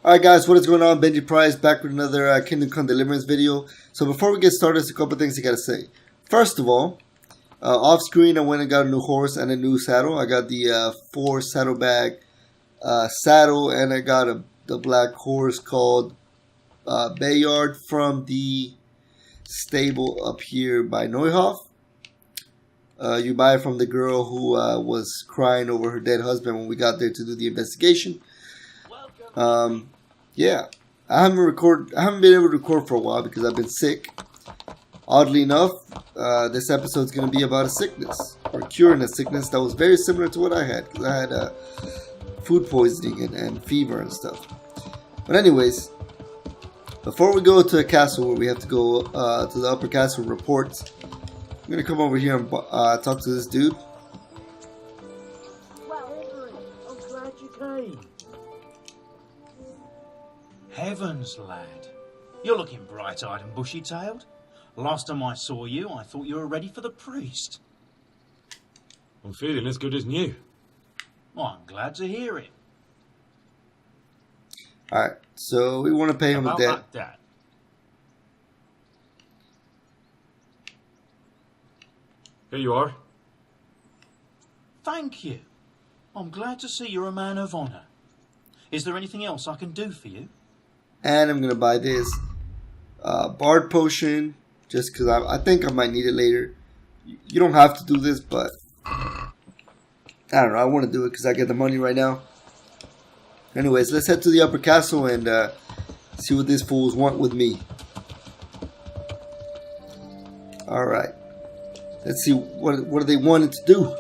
Alright guys, what is going on? Benji Price back with another Kingdom Come Deliverance video. So before we get started, there's a couple things I gotta say. First of all, off screen I went and got a new horse and a new saddle. I got the 4 saddlebag saddle, and I got the black horse called Bayard from the stable up here by Neuhoff. You buy it from the girl who was crying over her dead husband when we got there to do the investigation. Yeah, I haven't been able to record for a while because I've been sick. Oddly enough, this episode is going to be about a sickness, or curing a sickness that was very similar to what I had, because I had food poisoning and fever and stuff. But anyways, before we go to a castle where we have to go to the upper castle and report, I'm going to come over here and talk to this dude. Well, Henry, I'm glad you came. Heavens, lad. You're looking bright-eyed and bushy-tailed. Last time I saw you, I thought you were ready for the priest. I'm feeling as good as new. Well, I'm glad to hear it. Alright, so we want to pay him a debt. About that. Here you are. Thank you. I'm glad to see you're a man of honour. Is there anything else I can do for you? And I'm going to buy this Bard potion, just because I think I might need it later. You don't have to do this, but I don't know. I want to do it because I get the money right now. Anyways, let's head to the upper castle and see what these fools want with me. Alright. Let's see what are they wanting to do.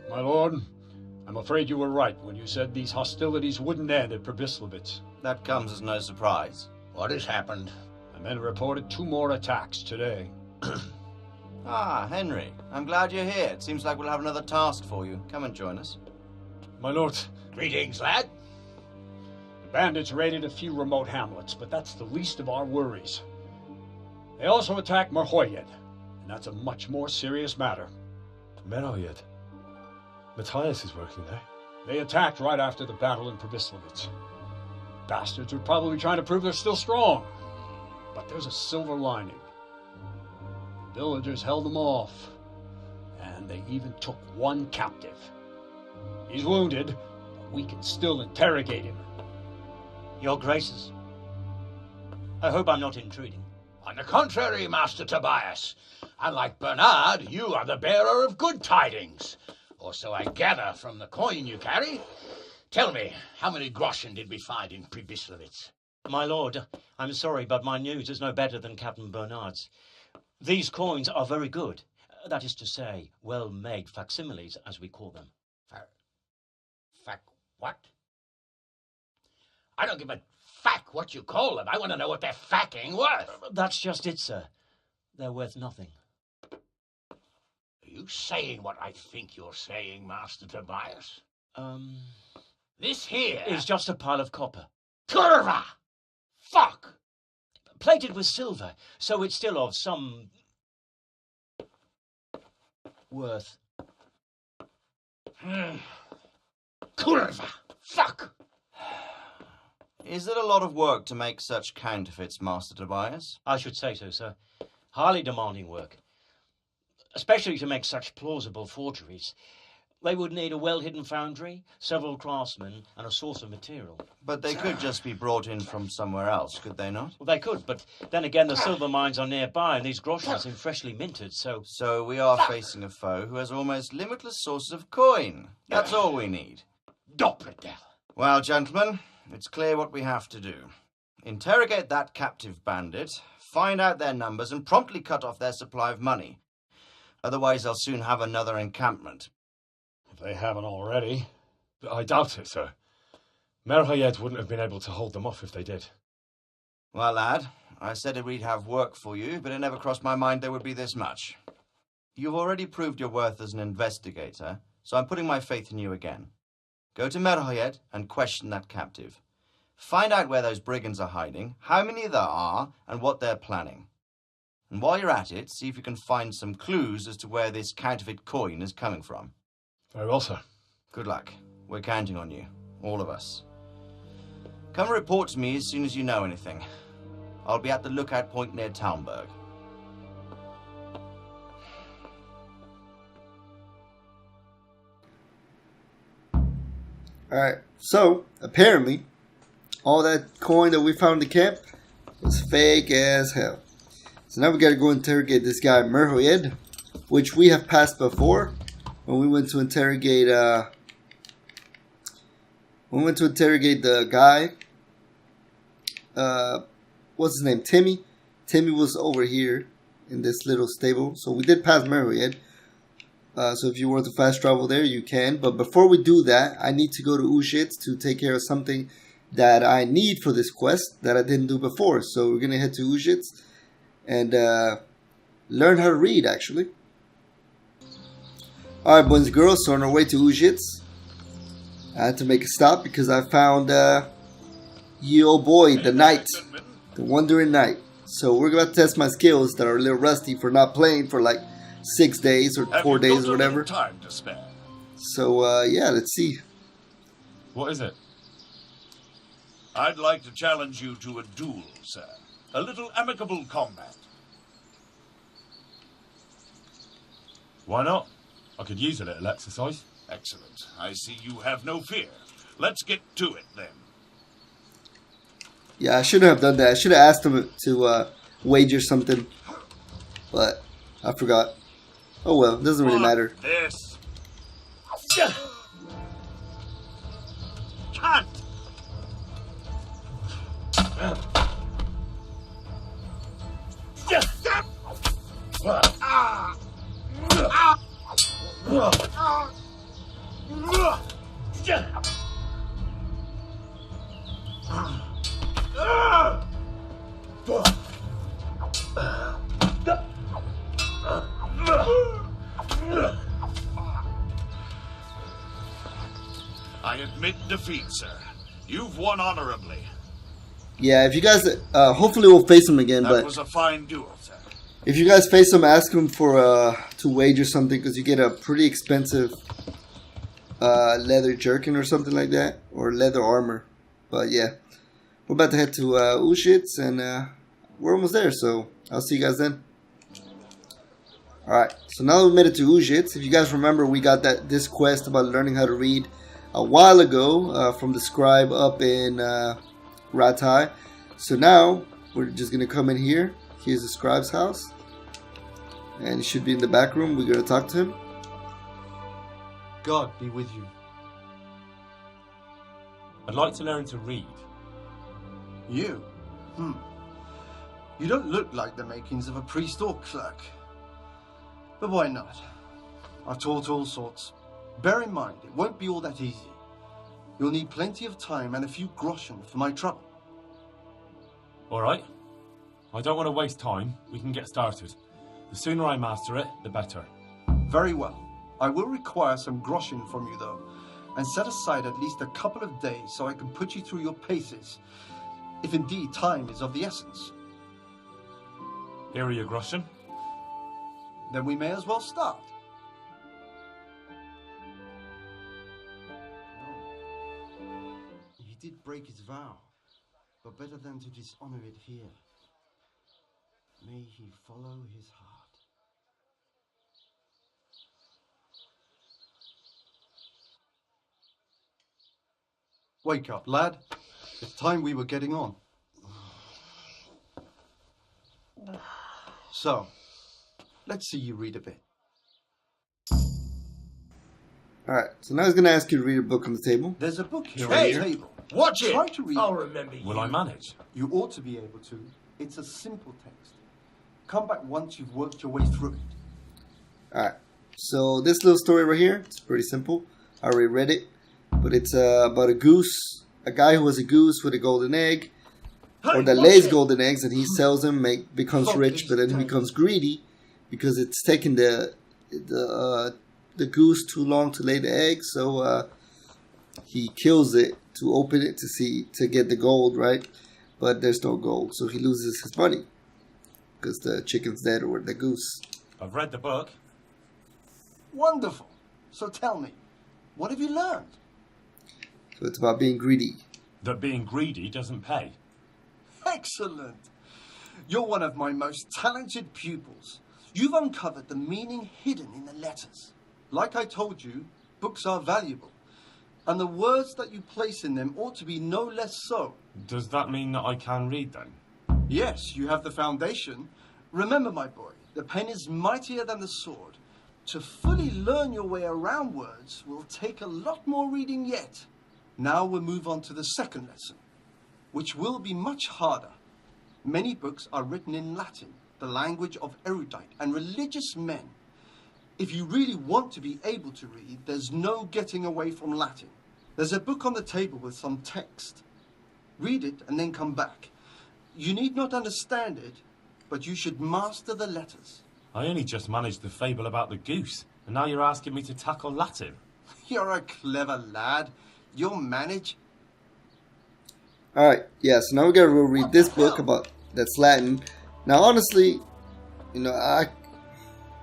My lord, I'm afraid you were right when you said these hostilities wouldn't end at Probislavitz. That comes as no surprise. What has happened? The men reported 2 more attacks today. Ah, Henry. I'm glad you're here. It seems like we'll have another task for you. Come and join us. My lord, Greetings, lad. the bandits raided a few remote hamlets, but that's the least of our worries. They also attacked Merhoyed, and that's a much more serious matter. Merhoyed? Matthias is working there. They attacked right after the battle in Probislavitz. Bastards were probably trying to prove they're still strong. But there's a silver lining. The villagers held them off, and they even took 1 captive. He's wounded, but we can still interrogate him. Your Graces. I hope I'm not intruding. On the contrary, Master Tobias. Unlike Bernard, you are the bearer of good tidings. Or so I gather from the coin you carry. Tell me, how many groschen did we find in Probislavitz? My lord, I'm sorry, but my news is no better than Captain Bernard's. These coins are very good. That is to say, well-made facsimiles, as we call them. What? I don't give a fack what you call them. I want to know what they're facking worth. That's just it, sir. They're worth nothing. Are you saying what I think you're saying, Master Tobias? This here It's just a pile of copper. Curva! Fuck! Plated with silver, so it's still of some worth. Curva! Fuck! Is it a lot of work to make such counterfeits, Master Tobias? I should say so, sir. Highly demanding work. Especially to make such plausible forgeries. They would need a well-hidden foundry, several craftsmen, and a source of material. But they could just be brought in from somewhere else, could they not? Well, they could, but then again, the silver mines are nearby, and these groschen seem freshly minted, so... So we are facing a foe who has almost limitless sources of coin. That's all we need. Doppelter. Well, gentlemen, it's clear what we have to do. Interrogate that captive bandit, find out their numbers, and promptly cut off their supply of money. Otherwise, they'll soon have another encampment. If they haven't already. I doubt it, sir. Merhoyed wouldn't have been able to hold them off if they did. Well, lad, I said we'd have work for you, but it never crossed my mind there would be this much. You've already proved your worth as an investigator, so I'm putting my faith in you again. Go to Merhoyed and question that captive. Find out where those brigands are hiding, how many there are, and what they're planning. And while you're at it, see if you can find some clues as to where this counterfeit coin is coming from. Very well, sir. Good luck. We're counting on you, all of us. Come report to me as soon as you know anything. I'll be at the lookout point near Talmberg. Alright, so apparently all that coin that we found in the camp was fake as hell. So now we gotta go interrogate this guy Merhoyed, which we have passed before when we went to interrogate the guy. What's his name? Timmy. Timmy was over here in this little stable. So we did pass Merhoyed. So if you want to fast travel there, you can. But before we do that, I need to go to Ushitz to take care of something that I need for this quest that I didn't do before. So we're going to head to Ushitz and learn how to read, actually. Alright, boys and girls, so on our way to Ushitz, I had to make a stop because I found ye old boy, the knight, the wandering knight. So we're about to test my skills that are a little rusty for not playing for like 6 days or 4 days or whatever. Time to spare. So yeah, let's see. What is it? I'd like to challenge you to a duel, sir. A little amicable combat. Why not? I could use a little exercise. Excellent. I see you have no fear. Let's get to it, then. Yeah, I shouldn't have done that. I should have asked him to wager something, but I forgot. Oh well, it doesn't really matter. This. Can't. I admit defeat, sir. You've won honorably. Yeah, if you guys, hopefully we'll face him again. That But was a fine duel, sir. if you guys face him, ask him for to wager something because you get a pretty expensive leather jerkin or something like that, or leather armor. But yeah, we're about to head to Ushitz, and we're almost there. So I'll see you guys then. Alright, so now that we made it to Ushitz, if you guys remember, we got this quest about learning how to read a while ago from the scribe up in Ratai. So now we're just gonna come in here. Here's the scribe's house, and he should be in the back room. We're gonna talk to him. God be with you. I'd like to learn to read. You? You don't look like the makings of a priest or clerk. But why not? I've taught all sorts. Bear in mind, it won't be all that easy. You'll need plenty of time and a few groschen for my trouble. Alright. I don't want to waste time. We can get started. The sooner I master it, the better. Very well. I will require some groschen from you, though, and set aside at least a couple of days so I can put you through your paces, if indeed time is of the essence. Here are your groschen. Then we may as well start. He did break his vow, but better than to dishonor it here. May he follow his heart. Wake up, lad. It's time we were getting on. So, let's see you read a bit. Alright, so now he's gonna ask you to read a book on the table. There's a book here Hey, on the table. Watch it. Try to read I'll it. remember you. Will I manage? You ought to be able to. It's a simple text. Come back once you've worked your way through it. Alright, so this little story right here, it's pretty simple. I already read it, but it's about a goose, a guy who has a goose with a golden egg, or that lays golden eggs, and he sells them, becomes rich, but then he becomes greedy because it's taking the goose too long to lay the eggs, so he kills it to open it to get the gold, right? But there's no gold, so he loses his money because the chicken's dead or the goose. I've read the book. Wonderful. So tell me, what have you learned? So it's about being greedy. That being greedy doesn't pay. Excellent. You're one of my most talented pupils. You've uncovered the meaning hidden in the letters. Like I told you, books are valuable. And the words that you place in them ought to be no less so. Does that mean that I can read then? Yes, you have the foundation. Remember, my boy, the pen is mightier than the sword. To fully learn your way around words will take a lot more reading yet. Now we'll move on to the second lesson, which will be much harder. Many books are written in Latin, the language of erudite and religious men. If you really want to be able to read, there's no getting away from Latin. There's a book on the table with some text. Read it and then come back. You need not understand it, but you should master the letters. I only just managed the fable about the goose, and now you're asking me to tackle Latin. You're a clever lad. You'll manage. Alright, yeah, so now we gotta go read this book about that's Latin. Now honestly, you know, I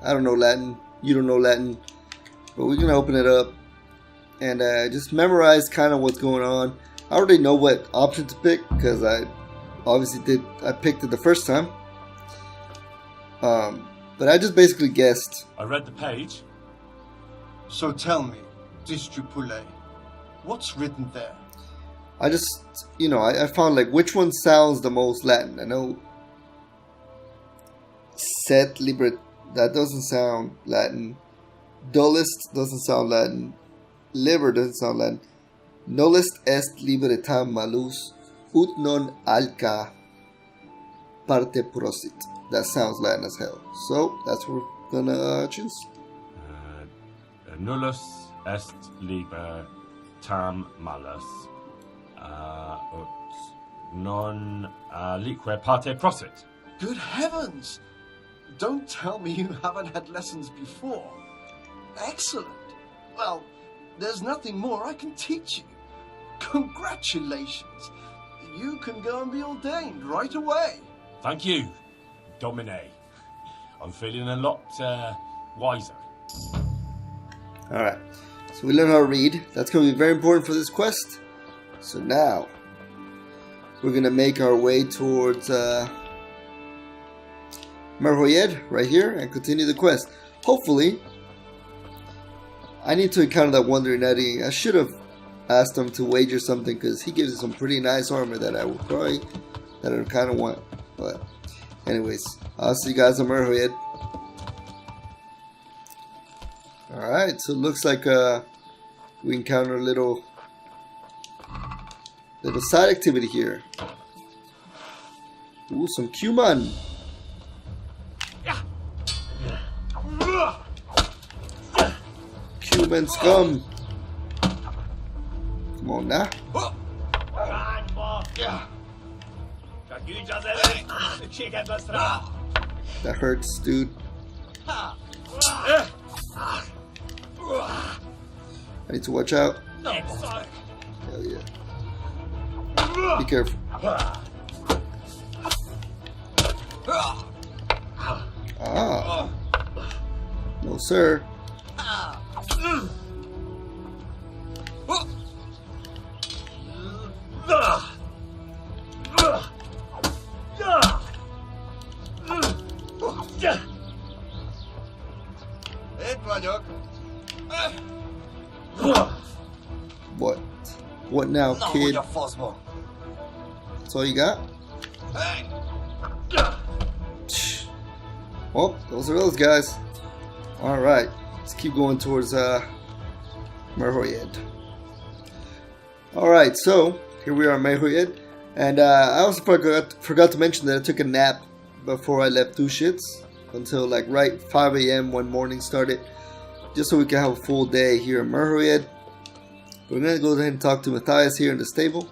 don't know Latin, you don't know Latin, but we're gonna open it up and just memorize kind of what's going on. I already know what option to pick because I picked it the first time. But I just basically guessed. I read the page. So tell me, Distrupule, what's written there? I just, you know, I found like which one sounds the most Latin. I know Set Liber, that doesn't sound Latin. Dullest doesn't sound Latin. Liber doesn't sound Latin. Nullest est libertam malus, ut non alca parte prosit. That sounds Latin as hell. So that's what we're gonna choose. Nullus est libertam malus, ut non alique parte prosit. Good heavens! Don't tell me you haven't had lessons before. Excellent. Well, there's nothing more I can teach you. Congratulations. You can go and be ordained right away. Thank you, Domine. I'm feeling a lot wiser. Alright, so we learn how to read. That's going to be very important for this quest. So now, we're going to make our way towards Merhoyed, right here, and continue the quest. Hopefully, I need to encounter that Wandering Eddy. I should have asked him to wager something, because he gives us some pretty nice armor that I would probably, that I kind of want. But, anyways, I'll see you guys on Merhoyed. Alright, so it looks like we encounter a little side activity here. Ooh, some Cuman. Cuman scum. Come on now. That hurts, dude. I need to watch out. Hell yeah. Be careful. Ah. No, sir. What? What now, kid? That's all you got? Well, those are those guys. Alright, let's keep going towards Merhoyed. Alright, so here we are in Merhoyed. And I also forgot to mention that I took a nap before I left Dushitz until like right 5 a.m. when morning started, just so we can have a full day here in Merhoyed. We're going to go ahead and talk to Matthias here in the stable.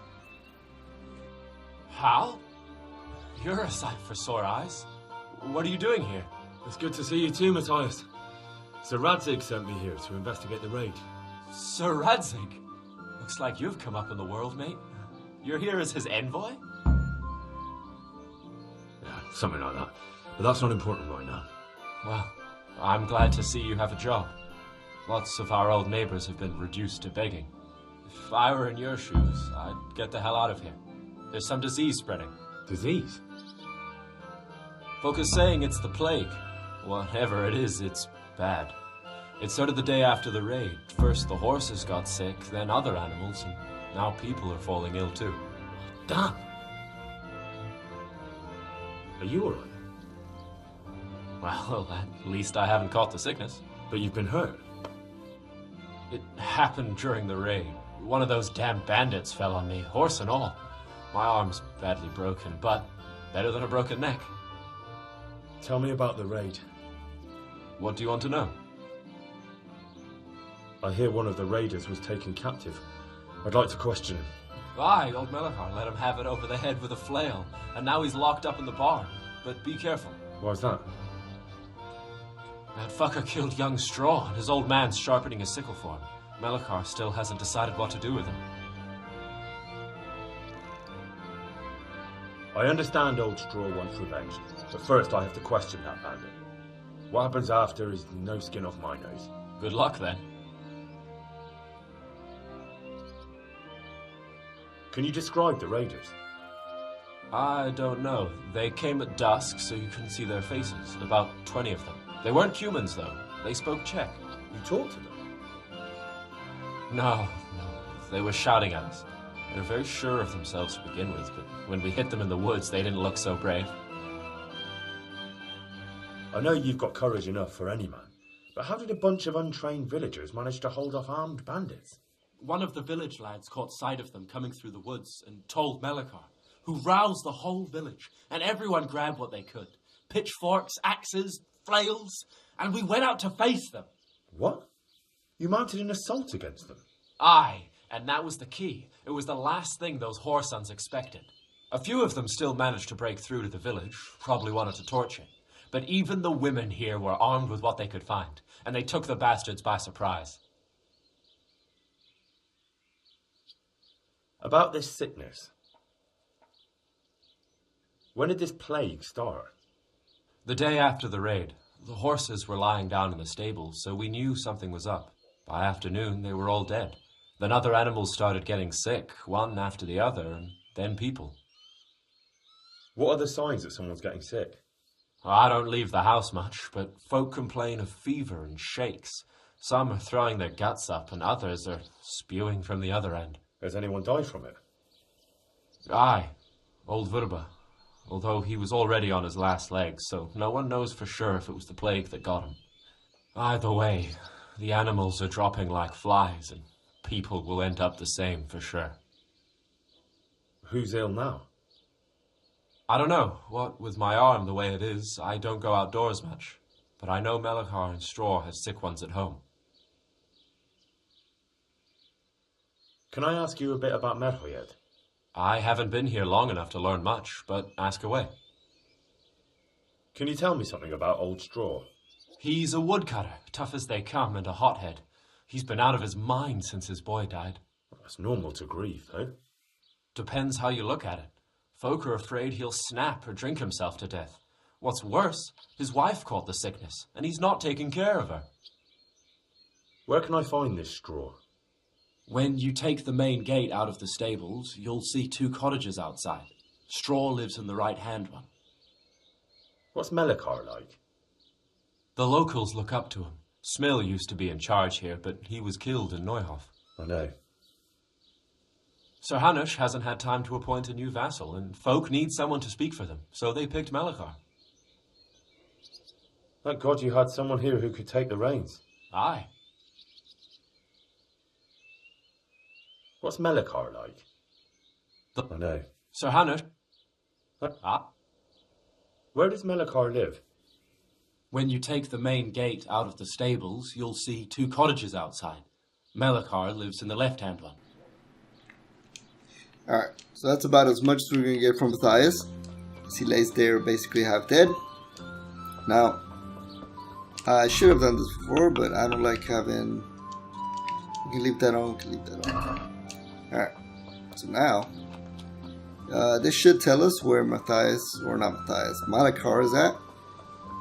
Hal? You're a sight for sore eyes. What are you doing here? It's good to see you too, Matthias. Sir Radzig sent me here to investigate the raid. Sir Radzig? Looks like you've come up in the world, mate. You're here as his envoy? Yeah, something like that. But that's not important right now. Well, I'm glad to see you have a job. Lots of our old neighbors have been reduced to begging. If I were in your shoes, I'd get the hell out of here. There's some disease spreading. Disease? Folk are saying it's the plague. Whatever it is, it's bad. It started the day after the raid. First the horses got sick, then other animals, and now people are falling ill too. Damn! Are you alright? Well, at least I haven't caught the sickness. But you've been hurt. It happened during the raid. One of those damn bandits fell on me, horse and all. My arm's badly broken, but better than a broken neck. Tell me about the raid. What do you want to know? I hear one of the raiders was taken captive. I'd like to question him. Aye, old Melachar let him have it over the head with a flail, and now he's locked up in the barn. But be careful. Why's that? That fucker killed young Straw, and his old man's sharpening his sickle for him. Melachar still hasn't decided what to do with him. I understand old Straw wants revenge, but first I have to question that bandit. What happens after is no skin off my nose. Good luck, then. Can you describe the raiders? I don't know. They came at dusk, so you couldn't see their faces. About 20 of them. They weren't humans, though. They spoke Czech. You talked to them? No. They were shouting at us. They were very sure of themselves to begin with, but when we hit them in the woods, they didn't look so brave. I know you've got courage enough for any man, but how did a bunch of untrained villagers manage to hold off armed bandits? One of the village lads caught sight of them coming through the woods and told Melachar, who roused the whole village, and everyone grabbed what they could. Pitchforks, axes, flails, and we went out to face them. What? You mounted an assault against them? Aye, and that was the key. It was the last thing those whoresons expected. A few of them still managed to break through to the village, probably wanted to torch it. But even the women here were armed with what they could find, and they took the bastards by surprise. About this sickness. When did this plague start? The day after the raid. The horses were lying down in the stables, so we knew something was up. By afternoon, they were all dead. Then other animals started getting sick, one after the other, and then people. What are the signs that someone's getting sick? I don't leave the house much, but folk complain of fever and shakes. Some are throwing their guts up, and others are spewing from the other end. Has anyone died from it? Aye, old Verba. Although he was already on his last legs, so no one knows for sure if it was the plague that got him. Either way, the animals are dropping like flies, and people will end up the same for sure. Who's ill now? I don't know. What with my arm the way it is, I don't go outdoors much. But I know Melachar and Straw has sick ones at home. Can I ask you a bit about Merho yet? I haven't been here long enough to learn much, but ask away. Can you tell me something about old Straw? He's a woodcutter, tough as they come, and a hothead. He's been out of his mind since his boy died. That's normal to grieve, though. Depends how you look at it. Folk are afraid he'll snap or drink himself to death. What's worse, his wife caught the sickness, and he's not taking care of her. Where can I find this Straw? When you take the main gate out of the stables, you'll see 2 cottages outside. Straw lives in the right-hand one. What's Melachar like? The locals look up to him. Smill used to be in charge here, but he was killed in Neuhof. I know. Sir Hanush hasn't had time to appoint a new vassal, and folk need someone to speak for them, so they picked Melachar. Thank God you had someone here who could take the reins. Aye. What's Melachar like? I know. Sir Hanush... Where does Melachar live? When you take the main gate out of the stables, you'll see 2 cottages outside. Melachar lives in the left-hand one. Alright, so that's about as much as we're going to get from Matthias. He lays there basically half dead. Now, I should have done this before, but I don't like having... We can leave that on, we can leave that on. Alright, so now, this should tell us where Matthias, or not Matthias, Melachar is at.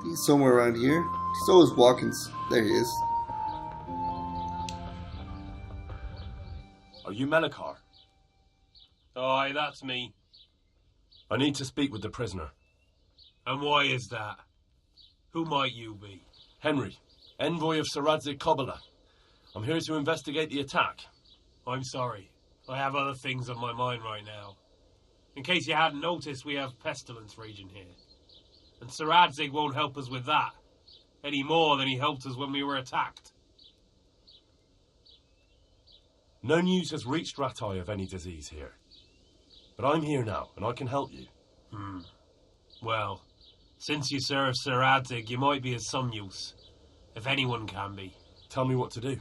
He's somewhere around here. He's always walking. There he is. Are you Melikar? Aye, that's me. I need to speak with the prisoner. And why is that? Who might you be? Henry, envoy of Sir Radzig Kobyla. I'm here to investigate the attack. I'm sorry. I have other things on my mind right now. In case you hadn't noticed, we have pestilence raging here. And Sir Radzig won't help us with that, any more than he helped us when we were attacked. No news has reached Ratai of any disease here. But I'm here now, and I can help you. Well, since you serve Sir Radzig, you might be of some use. If anyone can be. Tell me what to do.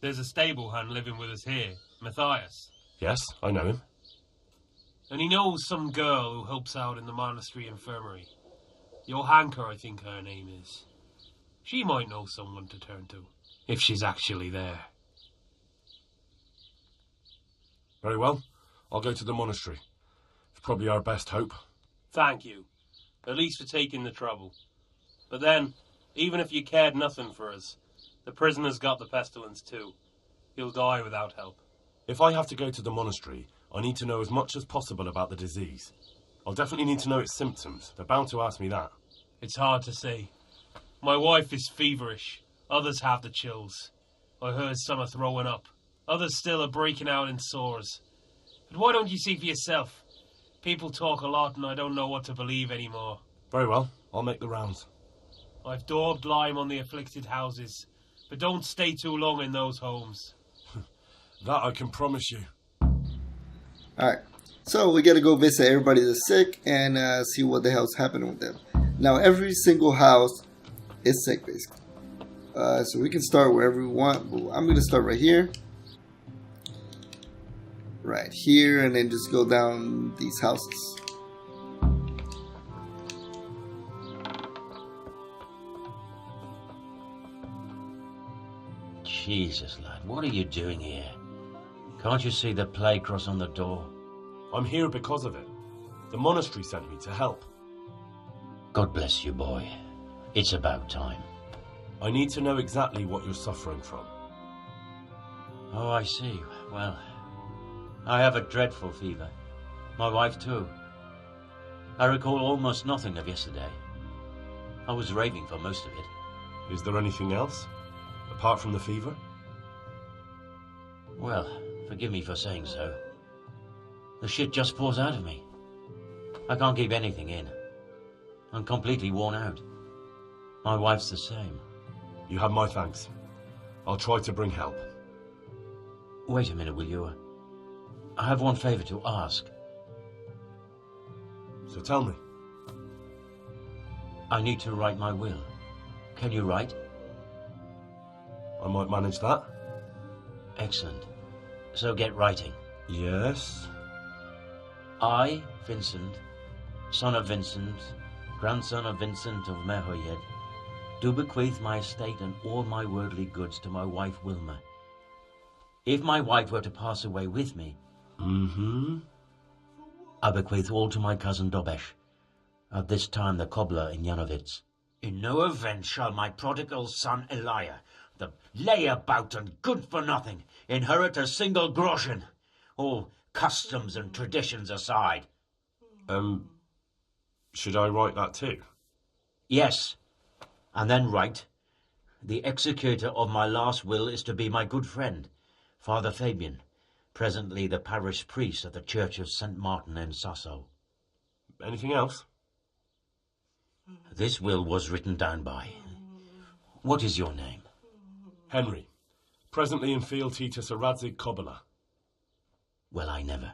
There's a stable hand living with us here, Matthias. Yes, I know him. And he knows some girl who helps out in the monastery infirmary. Johanka, I think her name is. She might know someone to turn to, if she's actually there. Very well. I'll go to the monastery. It's probably our best hope. Thank you. At least for taking the trouble. But then, even if you cared nothing for us, the prisoner's got the pestilence too. He'll die without help. If I have to go to the monastery, I need to know as much as possible about the disease. I'll definitely need to know its symptoms. They're bound to ask me that. It's hard to say. My wife is feverish. Others have the chills. I heard some are throwing up. Others still are breaking out in sores. But why don't you see for yourself? People talk a lot and I don't know what to believe anymore. Very well. I'll make the rounds. I've daubed lime on the afflicted houses, but don't stay too long in those homes. That I can promise you. Alright, so we gotta go visit everybody that's sick and see what the hell's happening with them. Now, every single house is sick, basically. So we can start wherever we want. But I'm gonna start right here. Right here, and then just go down these houses. Jesus, lad, what are you doing here? Can't you see the plague cross on the door? I'm here because of it. The monastery sent me to help. God bless you, boy. It's about time. I need to know exactly what you're suffering from. Oh, I see. Well, I have a dreadful fever. My wife too. I recall almost nothing of yesterday. I was raving for most of it. Is there anything else? Apart from the fever? Well, forgive me for saying so. The shit just pours out of me. I can't keep anything in. I'm completely worn out. My wife's the same. You have my thanks. I'll try to bring help. Wait a minute, will you? I have one favor to ask. So tell me. I need to write my will. Can you write? I might manage that. Excellent. So get writing. Yes? I, Vincent, son of Vincent, grandson of Vincent of Merhoyed, do bequeath my estate and all my worldly goods to my wife Wilma. If my wife were to pass away with me, I bequeath all to my cousin Dobesh, at this time the cobbler in Janovitz. In no event shall my prodigal son Elia, the layabout and good for nothing, inherit a single groschen, all customs and traditions aside. Should I write that too? Yes, and then write, the executor of my last will is to be my good friend, Father Fabian, presently the parish priest of the Church of St. Martin in Sasso. Anything else? This will was written down by. What is your name? Henry, presently in fealty to Sir Radzig Kobyla. Well, I never.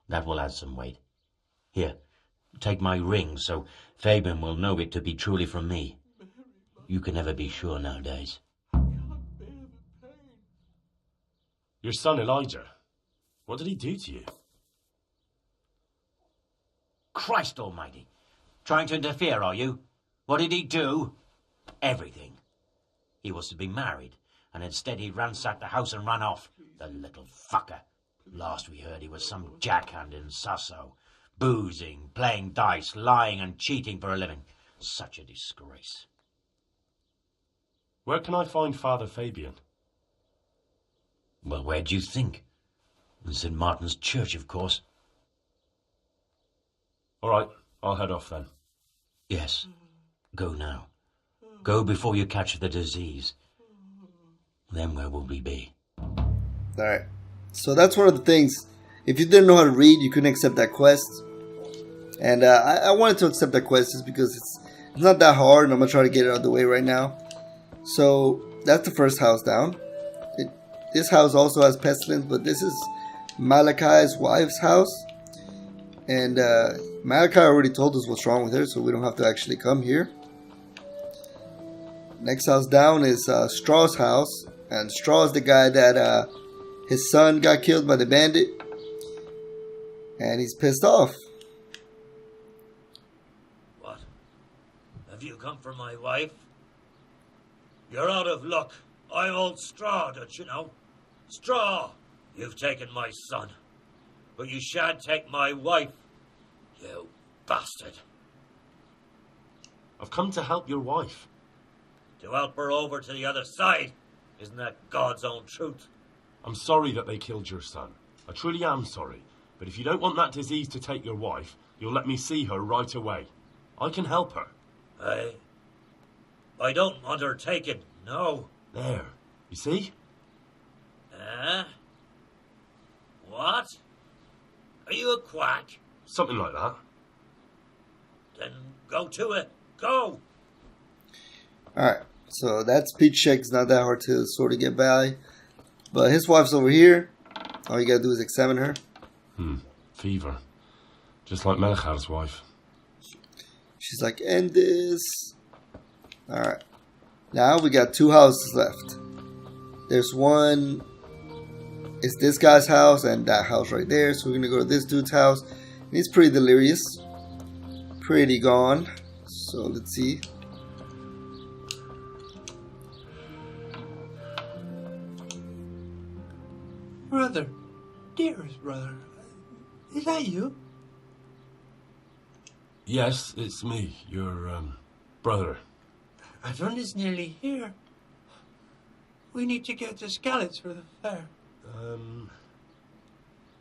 That will add some weight. Here, take my ring, so Fabian will know it to be truly from me. You can never be sure nowadays. Your son Elijah, what did he do to you? Christ almighty! Trying to interfere, are you? What did he do? Everything. He was to be married, and instead he ransacked the house and ran off. The little fucker. Last we heard he was some jackhand in Sasso. Boozing, playing dice, lying and cheating for a living. Such a disgrace. Where can I find Father Fabian? Well, where do you think? In St. Martin's Church, of course. All right, I'll head off then. Yes. Go now. Go before you catch the disease. Then where will we be? Alright. So that's one of the things. If you didn't know how to read, you couldn't accept that quest. And I wanted to accept that quest just because it's not that hard, and I'm going to try to get it out of the way right now. So that's the first house down. This house also has pestilence, but this is Malachi's wife's house. And Malachi already told us what's wrong with her, so we don't have to actually come here. Next house down is Straw's house. And Straw is the guy that his son got killed by the bandit. And he's pissed off. What? Have you come for my wife? You're out of luck. I'm old Straw, don't you know? Straw! You've taken my son. But you shan't take my wife. You bastard. I've come to help your wife. To help her over to the other side. Isn't that God's own truth? I'm sorry that they killed your son. I truly am sorry. But if you don't want that disease to take your wife, you'll let me see her right away. I can help her. I don't want her taken, no. There. You see? What? Are you a quack? Something like that. Then go to it. Go! Alright, so that speed check's not that hard to sort of get by. But his wife's over here. All you gotta do is examine her. Fever. Just like Melchar's wife. She's like, end this. Alright. Now we got two houses left. There's one. It's this guy's house and that house right there. So we're gonna go to this dude's house. And he's pretty delirious. Pretty gone. So let's see. Brother, dearest brother, is that you? Yes, it's me, your brother. Everyone is nearly here. We need to get to Skallitz for the fair.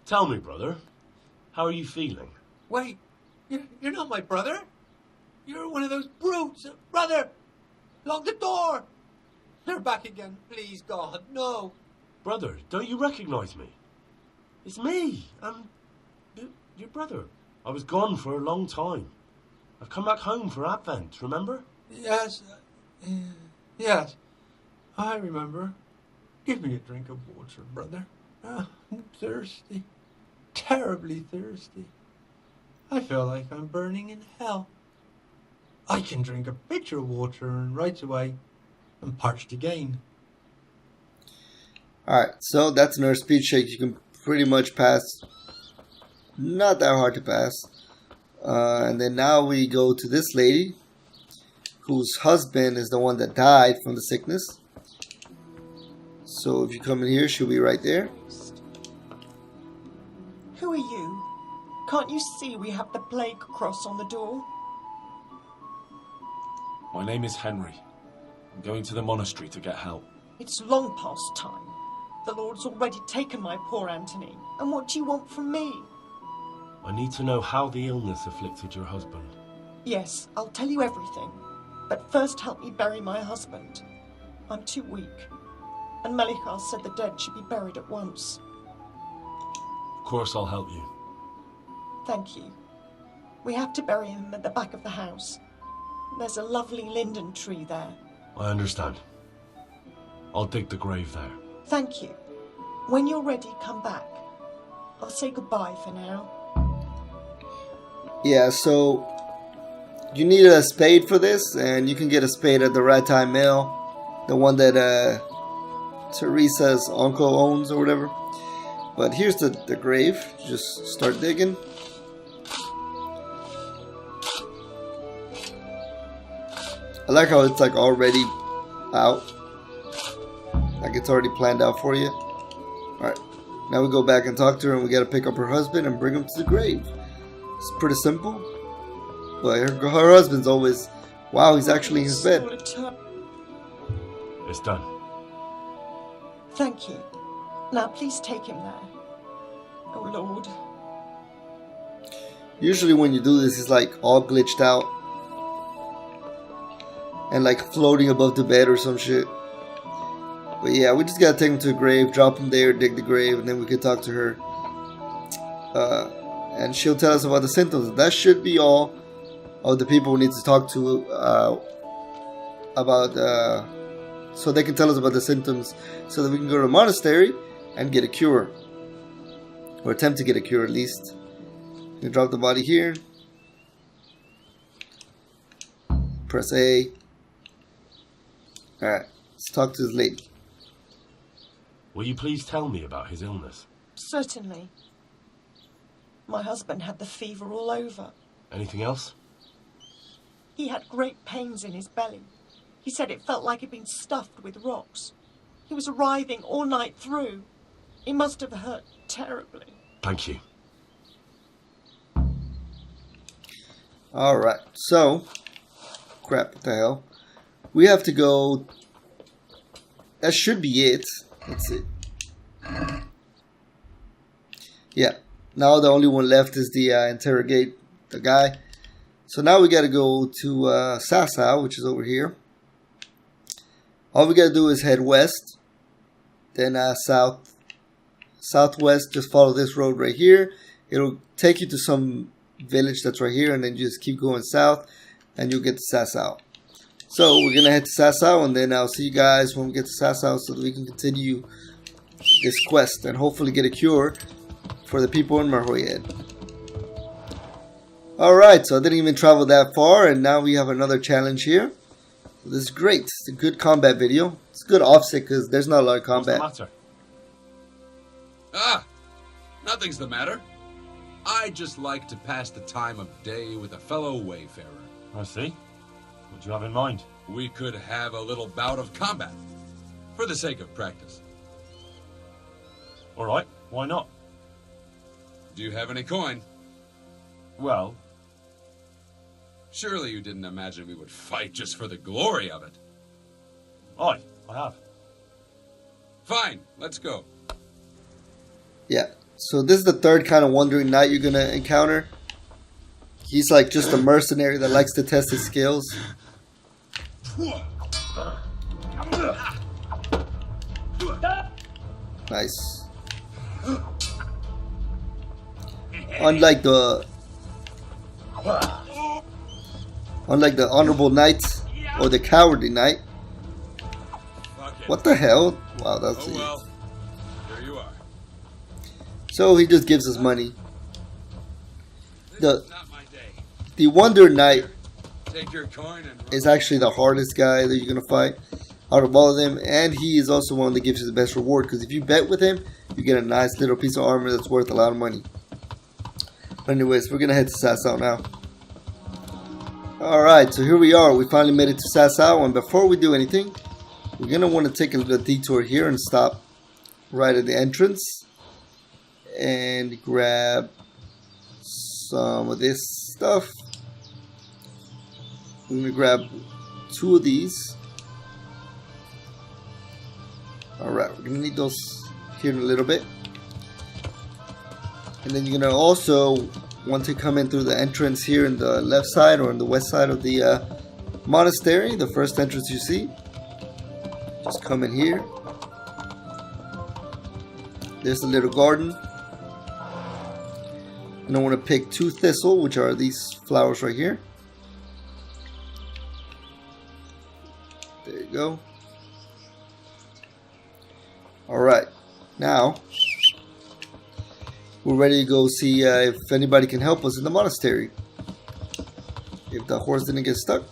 Tell me, brother, how are you feeling? Wait, you're not my brother? You're one of those brutes. Brother, lock the door. They're back again. Please, God, no. Brother, don't you recognize me? It's me. I'm your brother. I was gone for a long time. I've come back home for Advent, remember? Yes, yes, I remember. Give me a drink of water, brother. I'm thirsty, terribly thirsty. I feel like I'm burning in hell. I can drink a pitcher of water and right away I'm parched again. Alright, so that's another speed check you can pretty much pass. Not that hard to pass. And then now we go to this lady, whose husband is the one that died from the sickness. So if you come in here, she'll be right there. Who are you? Can't you see we have the plague cross on the door? My name is Henry. I'm going to the monastery to get help. It's long past time. The Lord's already taken my poor Anthony. And what do you want from me? I need to know how the illness afflicted your husband. Yes, I'll tell you everything. But first help me bury my husband. I'm too weak. And Melichar said the dead should be buried at once. Of course I'll help you. Thank you. We have to bury him at the back of the house. There's a lovely linden tree there. I understand. I'll dig the grave there. Thank you. When you're ready, come back. I'll say goodbye for now. Yeah, so you need a spade for this, and you can get a spade at the Rattay Mill, the one that Teresa's uncle owns or whatever. But here's the grave. Just start digging. I like how it's like already out. Like it's already planned out for you. Alright. Now we go back and talk to her, and we gotta pick up her husband and bring him to the grave. It's pretty simple. But her husband's always, wow, he's actually in his bed. It's done. Thank you. Now please take him there. Oh Lord. Usually when you do this, it's like all glitched out. And like floating above the bed or some shit. But yeah, we just gotta take him to a grave, drop him there, dig the grave, and then we can talk to her. And she'll tell us about the symptoms. That should be all of the people we need to talk to about, so they can tell us about the symptoms, so that we can go to the monastery and get a cure, or attempt to get a cure at least. You drop the body here. Press A. Alright, let's talk to this lady. Will you please tell me about his illness? Certainly. My husband had the fever all over. Anything else? He had great pains in his belly. He said it felt like he'd been stuffed with rocks. He was writhing all night through. It must have hurt terribly. Thank you. Alright, so... Crap, what the hell? We have to go... That should be it. Let's see. Yeah. Now the only one left is the interrogate the guy. So now we gotta go to Sasau, which is over here. All we gotta do is head west. Then southwest, just follow this road right here. It'll take you to some village that's right here, and then you just keep going south and you'll get to Sasau. So we're gonna head to Sasau, and then I'll see you guys when we get to Sasau, so that we can continue this quest and hopefully get a cure for the people in Marhoyed. Alright, so I didn't even travel that far, and now we have another challenge here. So this is great. It's a good combat video. It's a good offset because there's not a lot of combat. What's the matter? Ah, nothing's the matter. I just like to pass the time of day with a fellow wayfarer. I see. What do you have in mind? We could have a little bout of combat, for the sake of practice. Alright, why not? Do you have any coin? Well... Surely you didn't imagine we would fight just for the glory of it. Aye, I have. Fine, let's go. Yeah, so this is the third kind of wandering knight you're gonna encounter. He's like just a mercenary that likes to test his skills. Nice. Unlike the honorable knight or the cowardly knight. What the hell? Wow, that's oh well. There you are. So he just gives us money. The Wonder Knight Take your coin and is actually the hardest guy that you're gonna fight out of all of them, and he is also one that gives you the best reward, because if you bet with him, you get a nice little piece of armor that's worth a lot of money. But anyways, we're gonna head to Sasau now. Alright, so here we are. We finally made it to Sasau, and before we do anything, we're gonna want to take a little detour here and stop right at the entrance and grab some of this stuff. I'm gonna grab 2 of these. Alright, we're gonna need those here in a little bit. And then you're gonna also want to come in through the entrance here in the left side or on the west side of the monastery, the first entrance you see. Just come in here. There's a little garden. And I want to pick 2 thistle, which are these flowers right here. There you go. Alright, now we're ready to go see if anybody can help us in the monastery. If the horse didn't get stuck.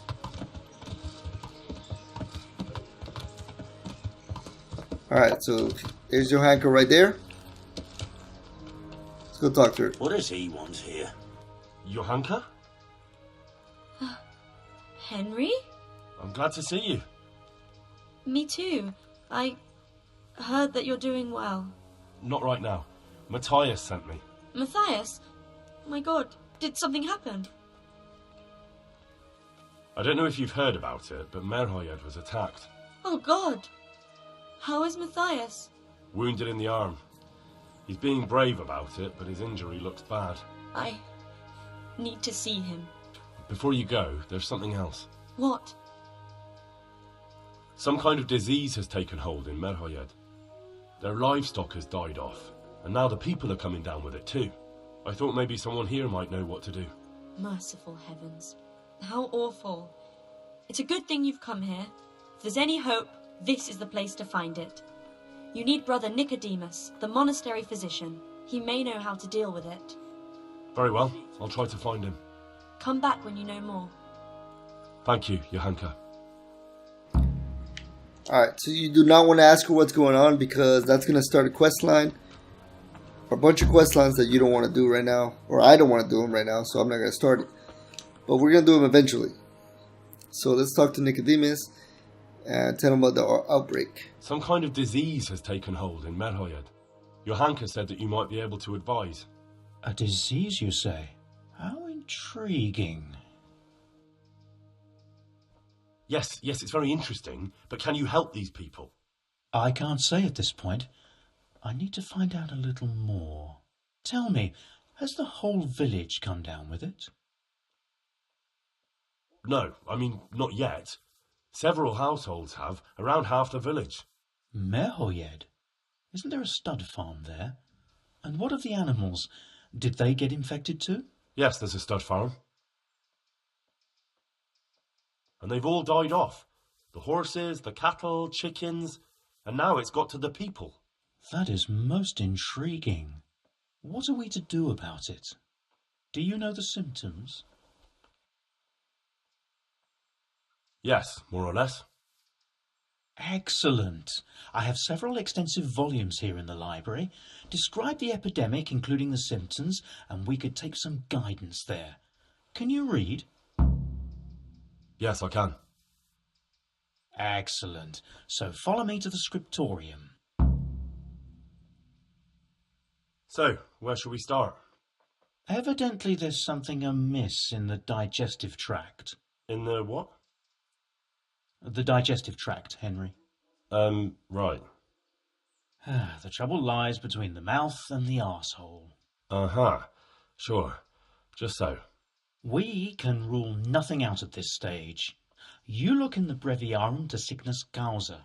Alright, so there's Johanka right there. Let's go talk to her. What does he want here? Johanka? Henry? I'm glad to see you. Me too. I heard that you're doing well. Not right now. Matthias sent me. Matthias? My God, did something happen? I don't know if you've heard about it, but Merhoyed was attacked. Oh God. How is Matthias? Wounded in the arm. He's being brave about it, but his injury looks bad. I need to see him. Before you go, there's something else. What? Some kind of disease has taken hold in Merhoyed. Their livestock has died off, and now the people are coming down with it too. I thought maybe someone here might know what to do. Merciful heavens. How awful. It's a good thing you've come here. If there's any hope, this is the place to find it. You need Brother Nicodemus, the monastery physician. He may know how to deal with it. Very well, I'll try to find him. Come back when you know more. Thank you, Johanka. Alright, so you do not want to ask her what's going on because that's going to start a quest line. Or a bunch of quest lines that you don't want to do right now. Or I don't want to do them right now, so I'm not going to start it. But we're going to do them eventually. So let's talk to Nicodemus and tell him about the outbreak. Some kind of disease has taken hold in Merhoyed. Johanka said that you might be able to advise. A disease, you say? How intriguing. Yes, it's very interesting, but can you help these people? I can't say at this point. I need to find out a little more. Tell me, has the whole village come down with it? No, I mean, not yet. Several households have, around half the village. Merhoyed? Isn't there a stud farm there? And what of the animals? Did they get infected too? Yes, there's a stud farm. And they've all died off. The horses, the cattle, chickens, and now it's got to the people. That is most intriguing. What are we to do about it? Do you know the symptoms? Yes, more or less. Excellent. I have several extensive volumes here in the library. Describe the epidemic, including the symptoms, and we could take some guidance there. Can you read? Yes, I can. Excellent. So follow me to the scriptorium. So, where shall we start? Evidently there's something amiss in the digestive tract. In the what? The digestive tract, Henry. Right. The trouble lies between the mouth and the arsehole. Uh-huh. Sure. Just so. We can rule nothing out at this stage. You look in the Breviarum de Sickness Causa.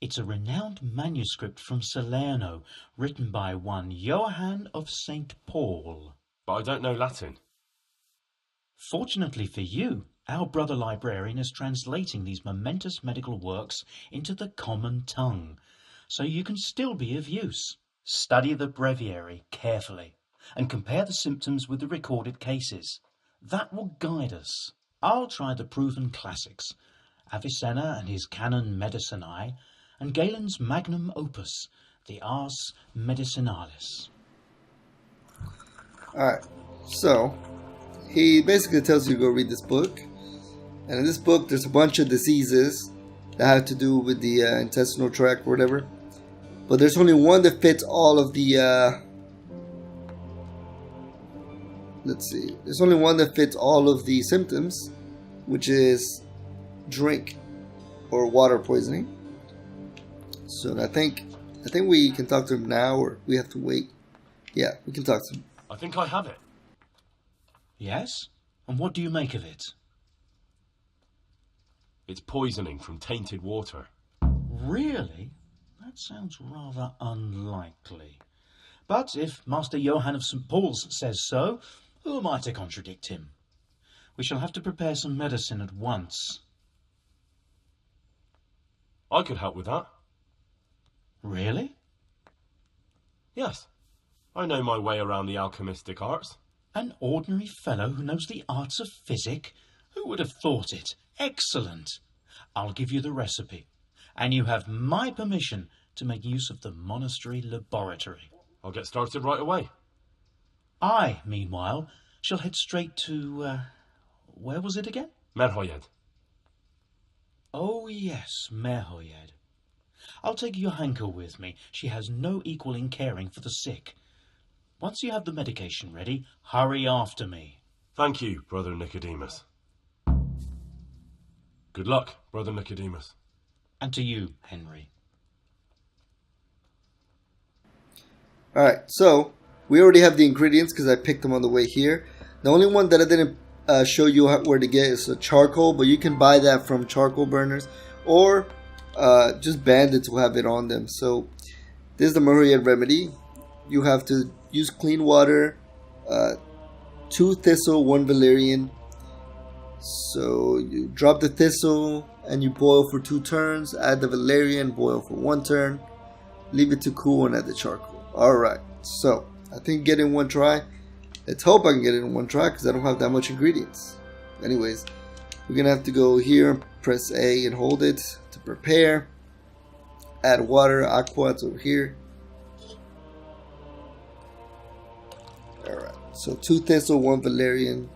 It's a renowned manuscript from Salerno, written by one Johann of St. Paul. But I don't know Latin. Fortunately for you, our brother librarian is translating these momentous medical works into the common tongue, so you can still be of use. Study the breviary carefully and compare the symptoms with the recorded cases. That will guide us. I'll try the proven classics, Avicenna and his Canon Medicinae, and Galen's magnum opus, the Ars Medicinalis. Alright, so he basically tells you to go read this book. And in this book, there's a bunch of diseases that have to do with the intestinal tract or whatever. But there's only one that fits all of the... let's see. There's only one that fits all of the symptoms, which is drink or water poisoning. So I think we can talk to him now, or we have to wait. Yeah, we can talk to him. I think I have it. Yes? And what do you make of it? It's poisoning from tainted water. Really? That sounds rather unlikely. But if Master Johann of St. Paul's says so, who am I to contradict him? We shall have to prepare some medicine at once. I could help with that. Really? Yes. I know my way around the alchemistic arts. An ordinary fellow who knows the arts of physic? Who would have thought it? Excellent. I'll give you the recipe, and you have my permission to make use of the monastery laboratory. I'll get started right away. I, meanwhile, shall head straight to, where was it again? Merhoyed. Oh, yes, Merhoyed. I'll take Johanka with me. She has no equal in caring for the sick. Once you have the medication ready, hurry after me. Thank you, Brother Nicodemus. Good luck, Brother Nicodemus. And to you, Henry. Alright, so we already have the ingredients because I picked them on the way here. The only one that I didn't show you where to get is a charcoal, but you can buy that from charcoal burners, or just bandits will have it on them. So this is the Merhoyed remedy. You have to use clean water, 2 thistle, 1 valerian. So you drop the thistle and you boil for 2 turns, add the valerian, boil for 1 turn, leave it to cool, and add the charcoal. Alright, so I think get it in one try. Let's hope I can get it in one try because I don't have that much ingredients. Anyways, we're gonna have to go here, press A and hold it to prepare. Add water, aqua, it's over here. Alright, so 2 thistle, 1 valerian,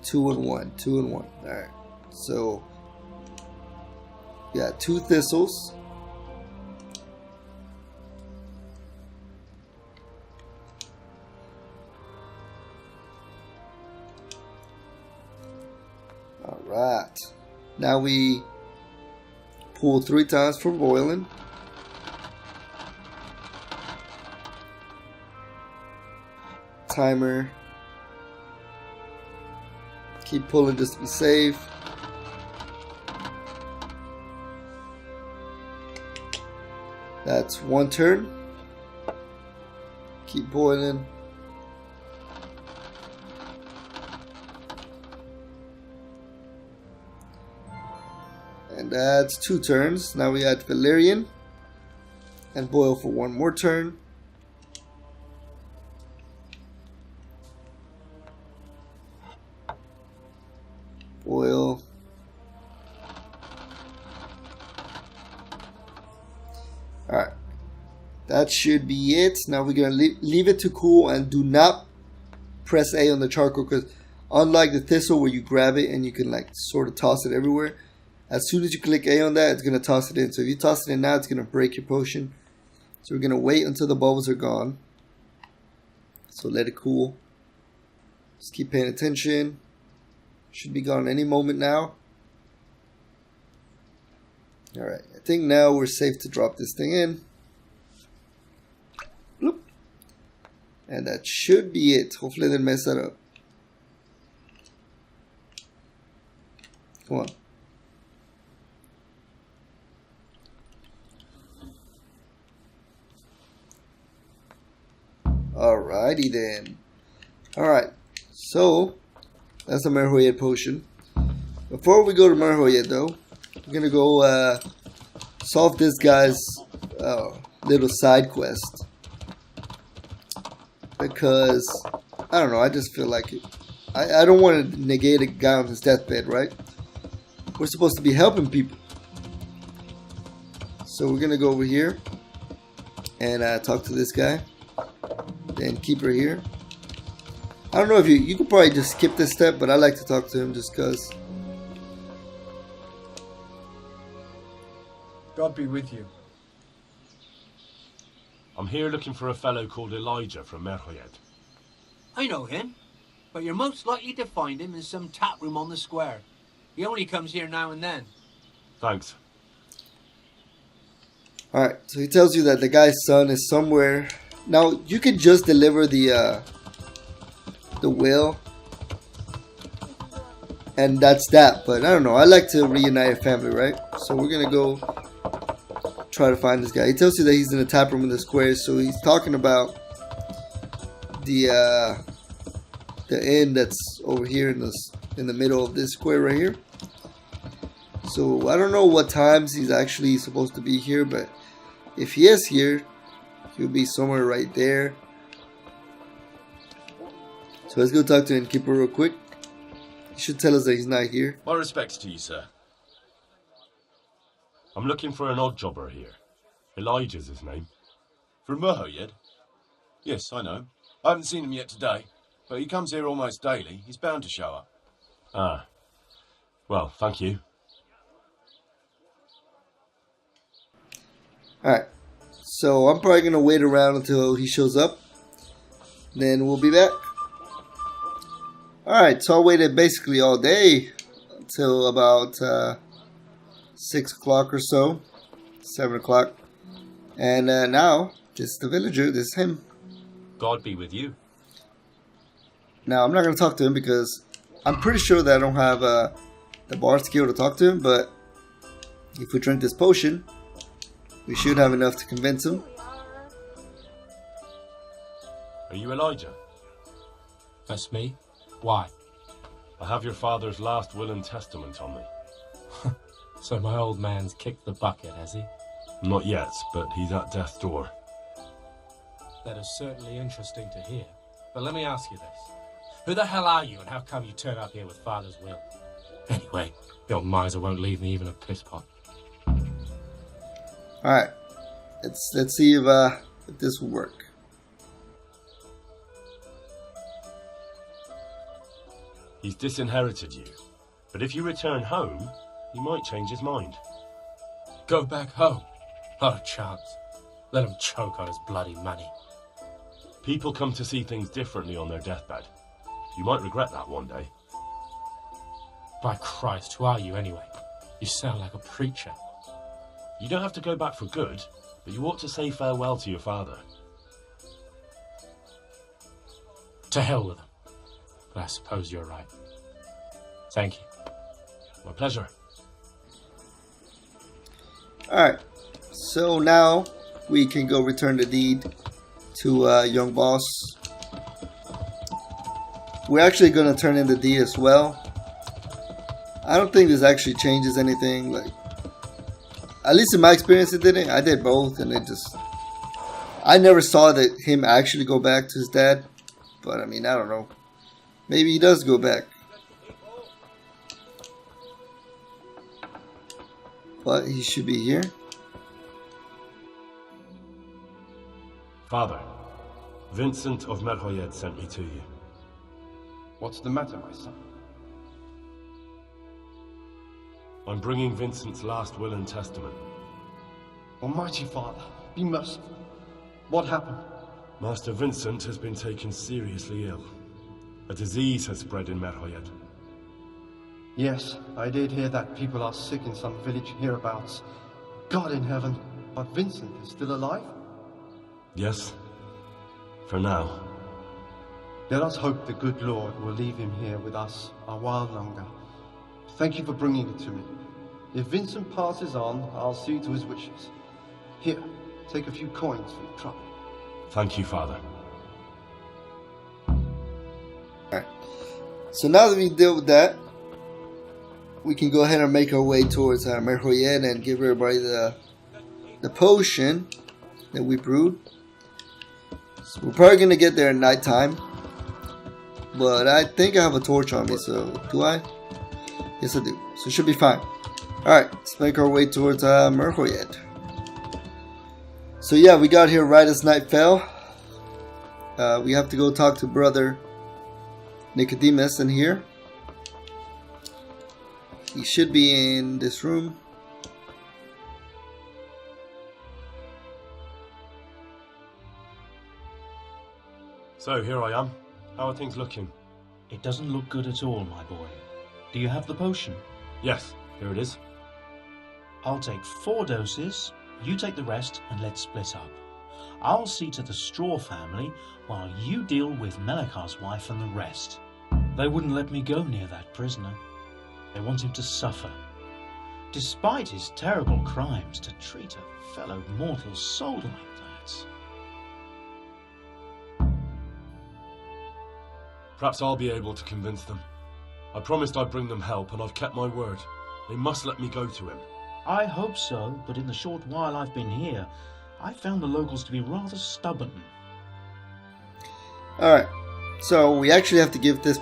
2 and 1, 2 and 1. Alright, so yeah, 2 thistles. Alright, now we pull 3 times for boiling. Timer. Keep pulling just to be safe. That's 1 turn. Keep boiling. And that's 2 turns. Now we add valerian and boil for 1 more turn. Boil. Alright, that should be it. Now we're gonna leave it to cool, and do not press A on the charcoal, because unlike the thistle where you grab it and you can like sort of toss it everywhere, as soon as you click A on that, it's gonna toss it in. So if you toss it in now, it's gonna break your potion. So we're gonna wait until the bubbles are gone. So let it cool. Just keep paying attention. Should be gone any moment now. Alright, I think now we're safe to drop this thing in. Bloop. And that should be it. Hopefully they didn't mess that up. Come on. Alrighty then. Alright, so that's a Merhoyed potion. Before we go to Merhoyed though, we're gonna go solve this guy's little side quest. Because, I don't know, I just feel like it. I don't want to negate a guy on his deathbed, right? We're supposed to be helping people. So we're gonna go over here and talk to this guy. Then keep her here. I don't know if you could probably just skip this step, but I like to talk to him just because. God be with you. I'm here looking for a fellow called Elijah from Merhoyed. I know him, but you're most likely to find him in some tap room on the square. He only comes here now and then. Thanks. Alright, so he tells you that the guy's son is somewhere. Now, you could just deliver the will, and that's that, but I don't know, I like to reunite a family, right? So we're gonna go try to find this guy. He tells you that he's in the tap room in the square, so he's talking about the inn that's over here in the middle of this square right here. So I don't know what times he's actually supposed to be here, but if he is here, he'll be somewhere right there. So let's go talk to Innkeeper real quick. He should tell us that he's not here. My respects to you, sir. I'm looking for an odd jobber here. Elijah's his name. From Merhoyed? Yes, I know. I haven't seen him yet today, but he comes here almost daily. He's bound to show up. Ah. Well, thank you. Alright. So I'm probably going to wait around until he shows up. Then we'll be back. Alright, so I waited basically all day until about 6 o'clock or so. 7 o'clock. And now, this is the villager. This is him. God be with you. Now, I'm not going to talk to him because I'm pretty sure that I don't have the bard skill to talk to him, but if we drink this potion, we should have enough to convince him. Are you Elijah? That's me. Why? I have your father's last will and testament on me. So my old man's kicked the bucket, has he? Not yet, but he's at death's door. That is certainly interesting to hear. But let me ask you this. Who the hell are you and how come you turn up here with father's will? Anyway, the old miser won't leave me even a piss pot. Alright. Let's see if this will work. He's disinherited you. But if you return home, he might change his mind. Go back home? Not a chance. Let him choke on his bloody money. People come to see things differently on their deathbed. You might regret that one day. By Christ, who are you anyway? You sound like a preacher. You don't have to go back for good, but you ought to say farewell to your father. To hell with him. But I suppose you're right. Thank you. My pleasure. Alright. So now we can go return the deed to young boss. We're actually going to turn in the deed as well. I don't think this actually changes anything. Like, at least in my experience, it didn't. I did both, and it just... I never saw that him actually go back to his dad. But I mean, I don't know. Maybe he does go back. But he should be here. Father, Vincent of Merhoyed sent me to you. What's the matter, my son? I'm bringing Vincent's last will and testament. Almighty Father, be merciful. What happened? Master Vincent has been taken seriously ill. A disease has spread in Merhoyed. Yes, I did hear that people are sick in some village hereabouts. God in heaven, but Vincent is still alive? Yes, for now. Let us hope the good Lord will leave him here with us a while longer. Thank you for bringing it to me. If Vincent passes on, I'll see to his wishes. Here, take a few coins for your trouble. Thank you, Father. Alright. So now that we deal with that, we can go ahead and make our way towards Merhoyed and give everybody the potion that we brewed. So we're probably going to get there at nighttime. But I think I have a torch on me, so do I? Yes, I do. So it should be fine. Alright, let's make our way towards Merhoyed. So yeah, we got here right as night fell. We have to go talk to brother Nicodemus in here. He should be in this room. So here I am. How are things looking? It doesn't look good at all, my boy. Do you have the potion? Yes, here it is. I'll take 4 doses, you take the rest, and let's split up. I'll see to the Straw family while you deal with Melikar's wife and the rest. They wouldn't let me go near that prisoner. They want him to suffer. Despite his terrible crimes, to treat a fellow mortal soul like that. Perhaps I'll be able to convince them. I promised I'd bring them help, and I've kept my word. They must let me go to him. I hope so, but in the short while I've been here, I've found the locals to be rather stubborn. Alright, so we actually have to give this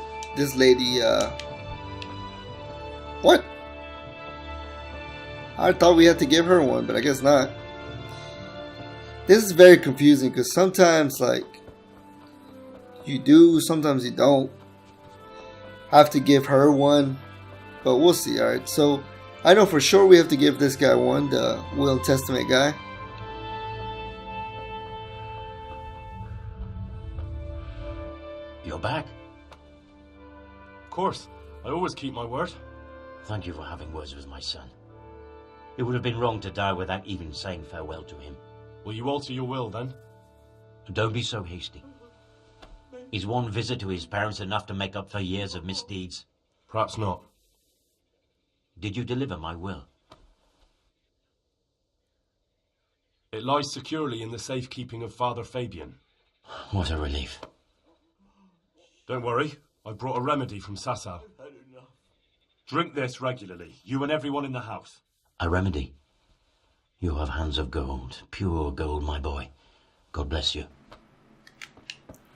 lady, what? I thought we had to give her one, but I guess not. This is very confusing, because sometimes, like, you do, sometimes you don't have to give her one, but we'll see. Alright, so I know for sure we have to give this guy one, the Will and Testament guy. You're back? Of course. I always keep my word. Thank you for having words with my son. It would have been wrong to die without even saying farewell to him. Will you alter your will then? Don't be so hasty. Is one visit to his parents enough to make up for years of misdeeds? Perhaps not. Did you deliver my will? It lies securely in the safekeeping of Father Fabian. What a relief. Don't worry, I brought a remedy from Sasau. Drink this regularly, you and everyone in the house. A remedy? You have hands of gold, pure gold, my boy. God bless you.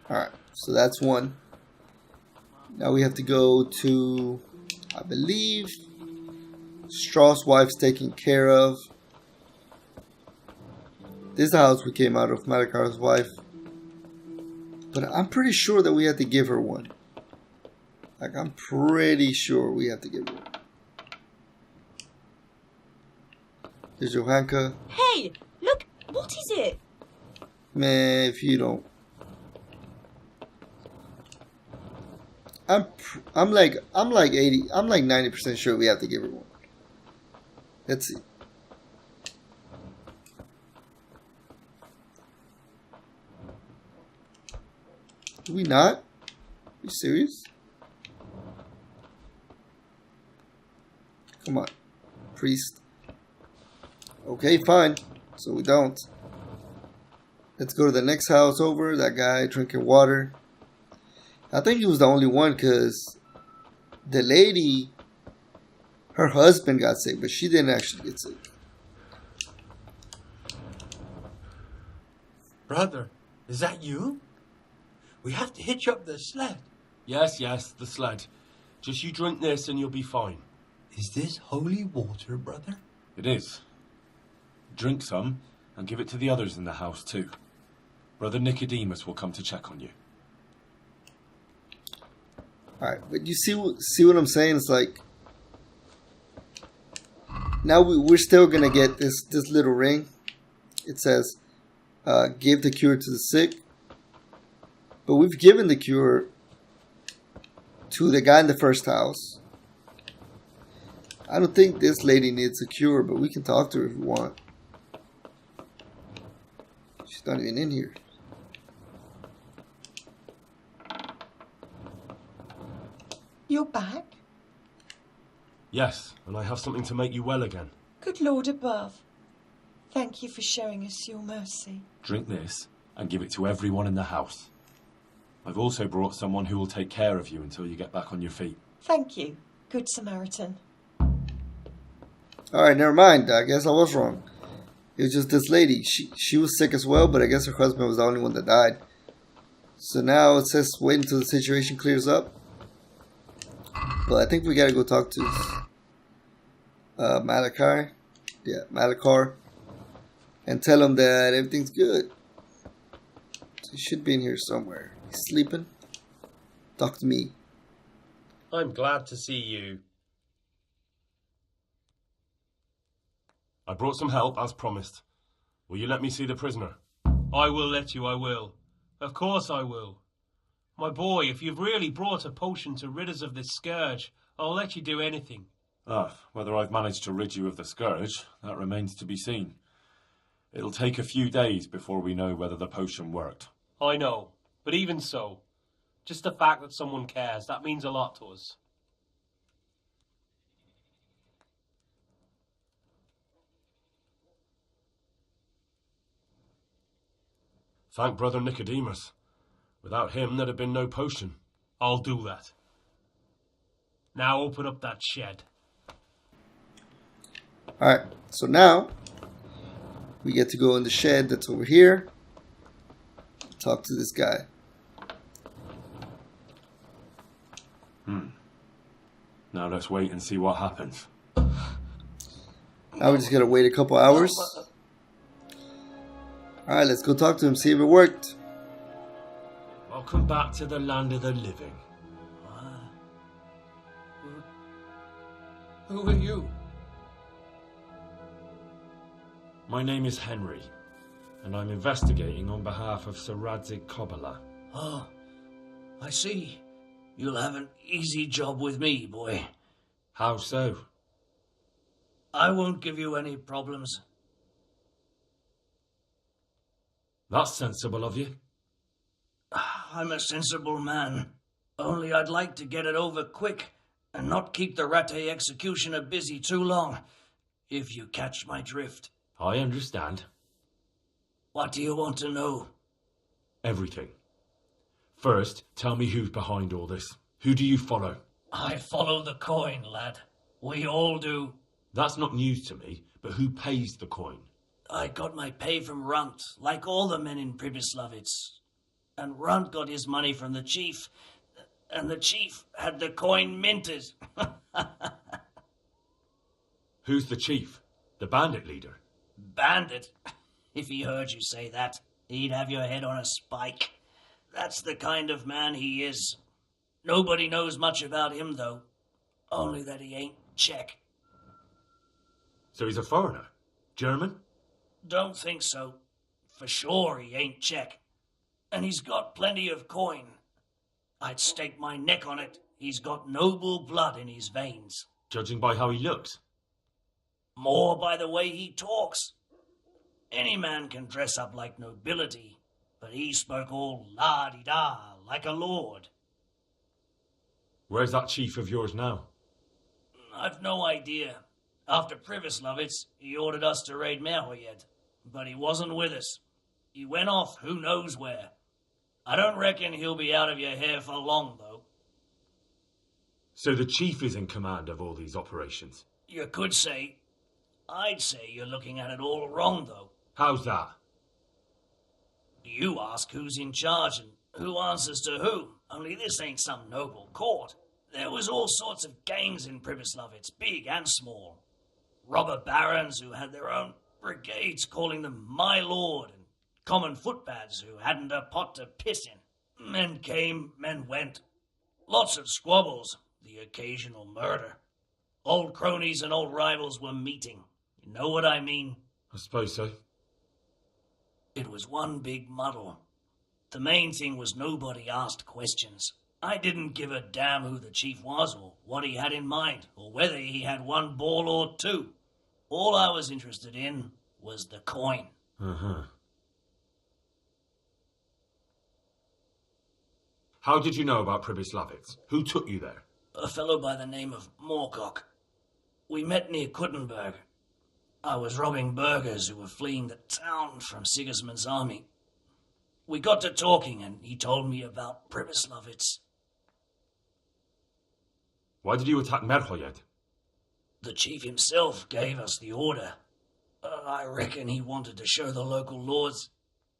Alright, so that's one. Now we have to go to, I believe, Strauss' wife's taken care of. This is the house we came out of, Malakar's wife. But I'm pretty sure that we have to give her one. Like, I'm pretty sure we have to give her one. There's Johanka. Hey, look, what is it? Man, if you don't. I'm like 90% sure we have to give her one. Let's see. Do we not? Are you serious? Come on. Priest. Okay, fine. So we don't. Let's go to the next house over. That guy drinking water. I think he was the only one because the lady, her husband got sick, but she didn't actually get sick. Brother, is that you? We have to hitch up the sled. Yes, the sled. Just you drink this and you'll be fine. Is this holy water, brother? It is. Drink some and give it to the others in the house too. Brother Nicodemus will come to check on you. Alright, but you see what I'm saying? It's like, now we're still going to get this little ring. It says, give the cure to the sick. But we've given the cure to the guy in the first house. I don't think this lady needs a cure, but we can talk to her if we want. She's not even in here. You're back? Yes, and I have something to make you well again. Good Lord above. Thank you for showing us your mercy. Drink this and give it to everyone in the house. I've also brought someone who will take care of you until you get back on your feet. Thank you, Good Samaritan. Alright, never mind. I guess I was wrong. It was just this lady. She was sick as well, but I guess her husband was the only one that died. So now it says wait until the situation clears up. But I think we gotta go talk to Malakar. Yeah, Malakar. And tell him that everything's good. So he should be in here somewhere. He's sleeping. Talk to me. I'm glad to see you. I brought some help, as promised. Will you let me see the prisoner? I will let you, I will. Of course I will. My boy, if you've really brought a potion to rid us of this scourge, I'll let you do anything. Whether I've managed to rid you of the scourge, that remains to be seen. It'll take a few days before we know whether the potion worked. I know, but even so, just the fact that someone cares, that means a lot to us. Thank Brother Nicodemus. Without him, there'd have been no potion. I'll do that. Now open up that shed. Alright, so now we get to go in the shed that's over here. Talk to this guy. Now let's wait and see what happens. Now we just gotta wait a couple hours. Alright, let's go talk to him, see if it worked. Welcome back to the land of the living. Who are you? My name is Henry, and I'm investigating on behalf of Sir Radzik Kobala. Oh, I see. You'll have an easy job with me, boy. How so? I won't give you any problems. That's sensible of you. I'm a sensible man. Only I'd like to get it over quick and not keep the Ratte executioner busy too long, if you catch my drift. I understand. What do you want to know? Everything. First, tell me who's behind all this. Who do you follow? I follow the coin, lad. We all do. That's not news to me, but who pays the coin? I got my pay from Runt, like all the men in Pribyslavitz. And Runt got his money from the chief, and the chief had the coin minted. Who's the chief? The bandit leader? Bandit? If he heard you say that, he'd have your head on a spike. That's the kind of man he is. Nobody knows much about him, though. Only that he ain't Czech. So he's a foreigner? German? Don't think so. For sure he ain't Czech. And he's got plenty of coin. I'd stake my neck on it. He's got noble blood in his veins. Judging by how he looks? More by the way he talks. Any man can dress up like nobility, but he spoke all la-di-da, like a lord. Where's that chief of yours now? I've no idea. After Pribyslavitz, he ordered us to raid Merhoyed, but he wasn't with us. He went off who knows where. I don't reckon he'll be out of your hair for long, though. So the chief is in command of all these operations? You could say. I'd say you're looking at it all wrong, though. How's that? You ask who's in charge and who answers to who. Only this ain't some noble court. There was all sorts of gangs in Pribyslavitz, big and small. Robber barons who had their own brigades calling them my lord, and common footpads who hadn't a pot to piss in. Men came, men went. Lots of squabbles, the occasional murder. Old cronies and old rivals were meeting. You know what I mean? I suppose so. It was one big muddle. The main thing was nobody asked questions. I didn't give a damn who the chief was or what he had in mind or whether he had one ball or two. All I was interested in was the coin. Uh-huh. How did you know about Pribyslavitz? Who took you there? A fellow by the name of Moorcock. We met near Kuttenberg. I was robbing burghers who were fleeing the town from Sigismund's army. We got to talking and he told me about Pribyslavitz. Why did you attack Merhoyed? The chief himself gave us the order. I reckon he wanted to show the local lords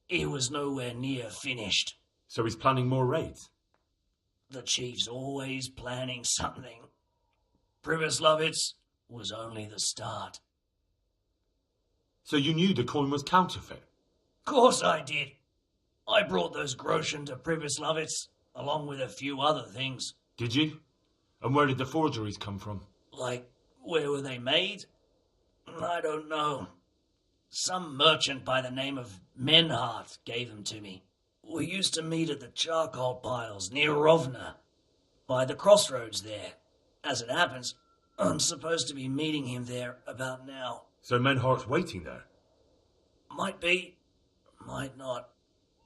he was nowhere near finished. So he's planning more raids? The chief's always planning something. Pribyslavitz was only the start. So you knew the coin was counterfeit? Course I did. I brought those groschen to Pribyslavitz, along with a few other things. Did you? And where did the forgeries come from? Like, where were they made? I don't know. Some merchant by the name of Menhart gave them to me. We used to meet at the charcoal piles near Rovna, by the crossroads there. As it happens, I'm supposed to be meeting him there about now. So Menhart's waiting there? Might be, might not.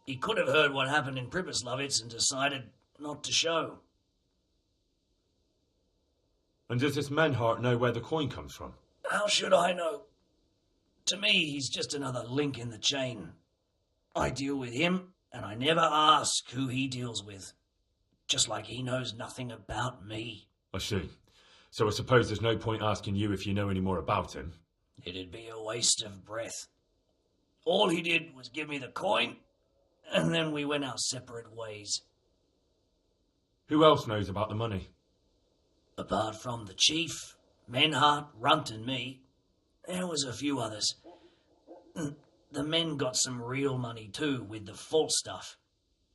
He could have heard what happened in Pribyslavitz and decided not to show. And does this Menhart know where the coin comes from? How should I know? To me, he's just another link in the chain. I deal with him, and I never ask who he deals with. Just like he knows nothing about me. I see. So I suppose there's no point asking you if you know any more about him. It'd be a waste of breath. All he did was give me the coin, and then we went our separate ways. Who else knows about the money? Apart from the chief, Menhart, Runt and me, there was a few others. The men got some real money too, with the false stuff.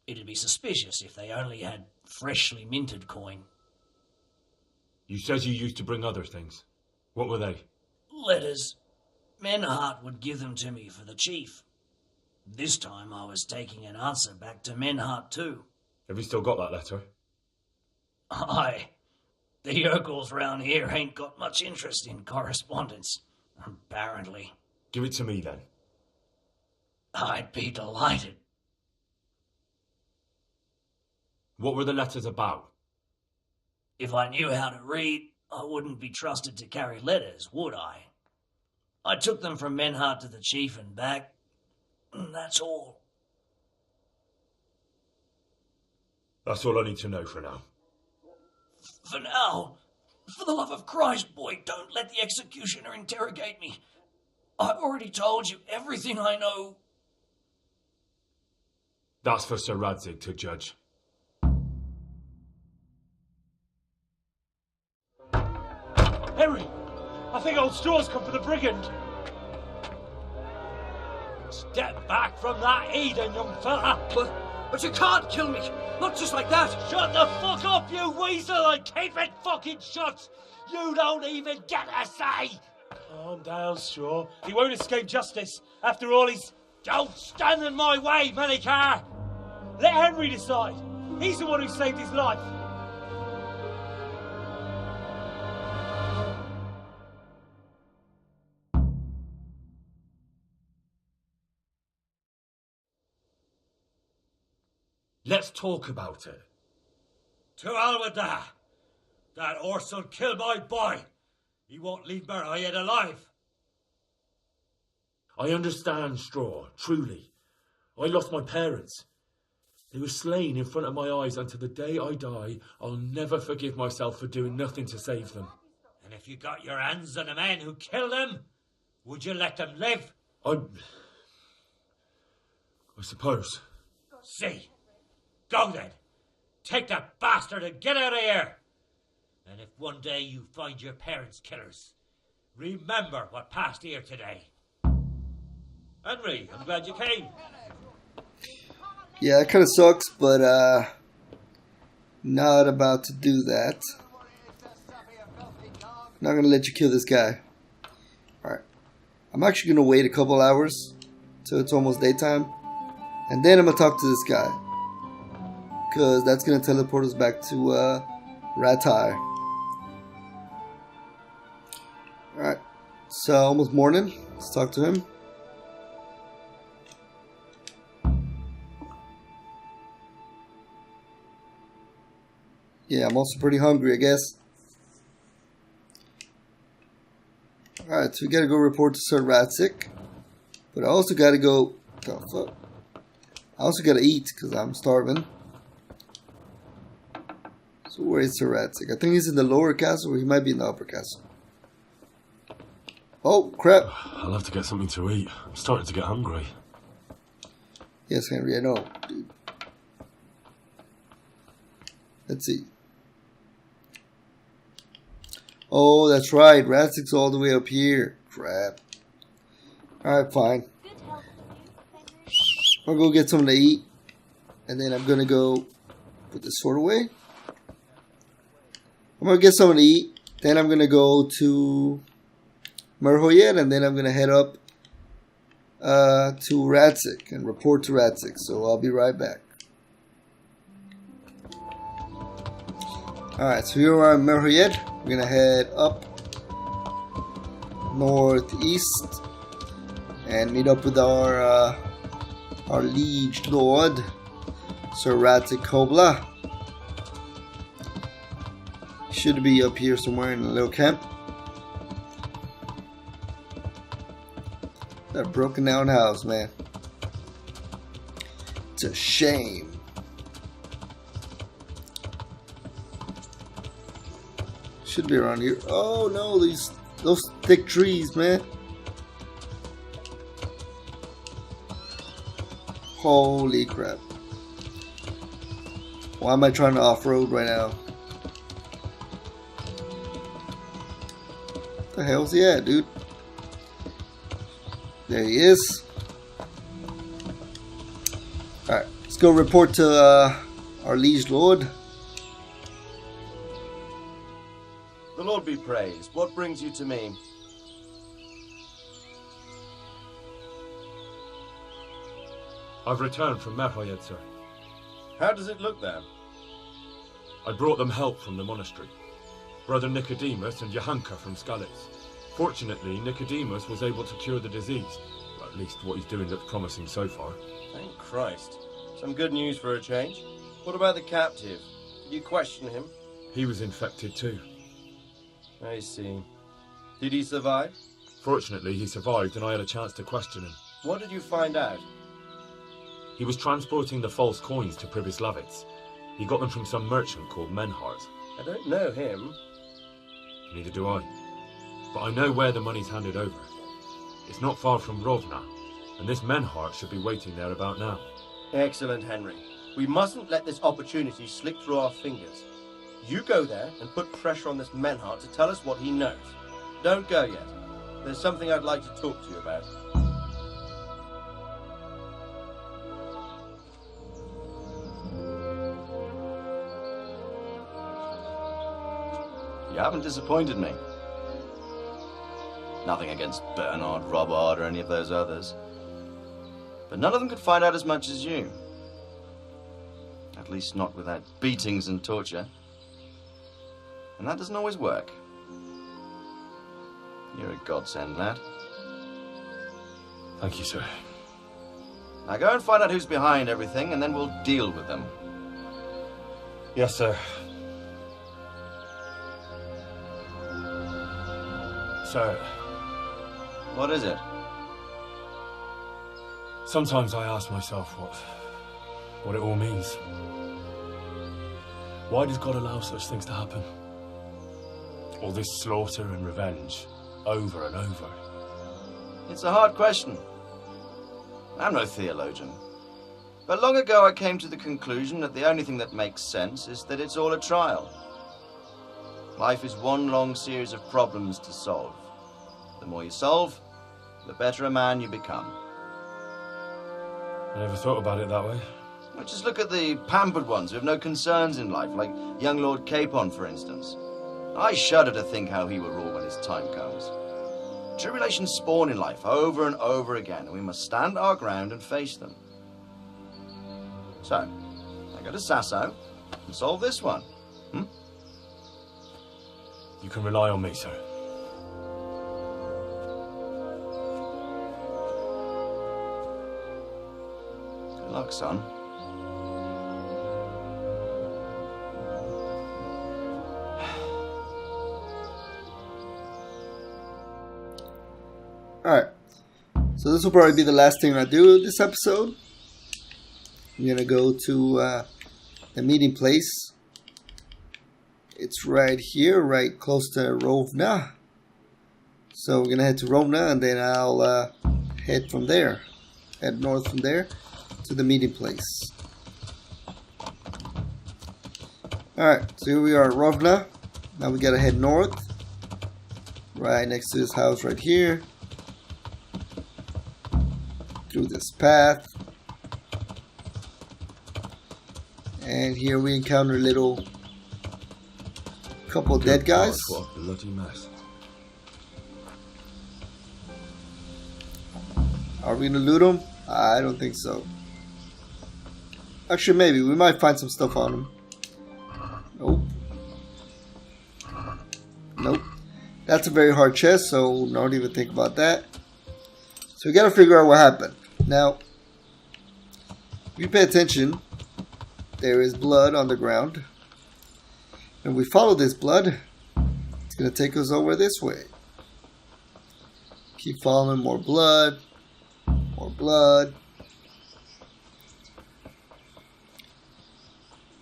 It'd be suspicious if they only had freshly minted coin. You said you used to bring other things. What were they? Letters. Menhart would give them to me for the chief. This time I was taking an answer back to Menhart too. Have you still got that letter? Aye. The yokels round here ain't got much interest in correspondence, apparently. Give it to me then. I'd be delighted. What were the letters about? If I knew how to read, I wouldn't be trusted to carry letters, would I? I took them from Menhart to the chief and back. That's all. That's all I need to know for now. For now, for the love of Christ, boy, don't let the executioner interrogate me. I've already told you everything I know. That's for Sir Radzig to judge. Henry, I think old Straw's come for the brigand. Step back from that Eden, young fella. But you can't kill me. Not just like that. Shut the fuck up, you weasel, and keep it fucking shut. You don't even get a say. Calm down, Straw. He won't escape justice. After all, he's... Don't stand in my way, Melikar. Let Henry decide. He's the one who saved his life. Let's talk about it. To hell with that. That horse will kill my boy. He won't leave Merhoyed alive. I understand, Straw, truly. I lost my parents. They were slain in front of my eyes, and to the day I die, I'll never forgive myself for doing nothing to save them. And if you got your hands on the men who killed them, would you let them live? I suppose. See. Go then. Take that bastard and get out of here. And if one day you find your parents' killers, remember what passed here today. Henry, I'm glad you came. Yeah, it kind of sucks, but not about to do that. Not gonna let you kill this guy. Alright. I'm actually gonna wait a couple hours till it's almost daytime, and then I'm gonna talk to this guy, because that's gonna teleport us back to Ratai. Alright. So almost morning. Let's talk to him. Yeah, I'm also pretty hungry, I guess. Alright, so we gotta go report to Sir Radzig. But I also gotta go... Oh, fuck. I also gotta eat, because I'm starving. So where is Sir Radzig? I think he's in the lower castle, or he might be in the upper castle. Oh, crap. I'll have to get something to eat. I'm starting to get hungry. Yes, Henry, I know. Dude. Let's see. Oh, that's right. Radzig's all the way up here. Crap. Alright, fine. I'll go get something to eat. And then I'm going to go put this sword away. I'm going to get something to eat. Then I'm going to go to Merhoyed. And then I'm going to head up to Radzig and report to Radzig. So I'll be right back. Alright, so here we are in Merhoyed. We're gonna head up northeast and meet up with our liege lord, Sir Radzig Kobla. Should be up here somewhere in a little camp. That broken down house, man. It's a shame. Should be around here. Oh no, those thick trees, man. Holy crap. Why am I trying to off-road right now? What the hell's he at, dude? There he is. Alright, let's go report to our liege lord. The Lord be praised. What brings you to me? I've returned from Merhoyed, sir. How does it look there? I brought them help from the monastery. Brother Nicodemus and Johanka from Skallitz. Fortunately, Nicodemus was able to cure the disease. Or at least what he's doing looks promising so far. Thank Christ. Some good news for a change. What about the captive? Did you question him? He was infected too. I see. Did he survive? Fortunately, he survived and I had a chance to question him. What did you find out? He was transporting the false coins to Pribyslavitz. He got them from some merchant called Menhart. I don't know him. Neither do I. But I know where the money's handed over. It's not far from Rovna, and this Menhart should be waiting there about now. Excellent, Henry. We mustn't let this opportunity slip through our fingers. You go there and put pressure on this Menhart to tell us what he knows. Don't go yet. There's something I'd like to talk to you about. You haven't disappointed me. Nothing against Bernard, Robert, or any of those others. But none of them could find out as much as you. At least not without beatings and torture. And that doesn't always work. You're a godsend, lad. Thank you, sir. Now go and find out who's behind everything, and then we'll deal with them. Yes, sir. Sir. What is it? Sometimes I ask myself what it all means. Why does God allow such things to happen? All this slaughter and revenge, over and over. It's a hard question. I'm no theologian. But long ago I came to the conclusion that the only thing that makes sense is that it's all a trial. Life is one long series of problems to solve. The more you solve, the better a man you become. I never thought about it that way. Well, just look at the pampered ones who have no concerns in life, like young Lord Capon, for instance. I shudder to think how he will rule when his time comes. Tribulations spawn in life over and over again, and we must stand our ground and face them. So, I go to Sasso and solve this one. You can rely on me, sir. Good luck, son. Alright, so this will probably be the last thing I do this episode. I'm gonna go to the meeting place. It's right here, right close to Rovna. So we're gonna head to Rovna and then I'll head from there. Head north from there to the meeting place. Alright, so here we are at Rovna. Now we gotta head north. Right next to this house right here. Through this path. And here we encounter a little couple dead guys. What a bloody mess. Are we gonna loot them? I don't think so. Actually, maybe. We might find some stuff on them. Nope. Nope. That's a very hard chest, so don't even think about that. So we gotta figure out what happened. Now, if you pay attention, there is blood on the ground. And we follow this blood, it's gonna take us over this way. Keep following more blood. More blood.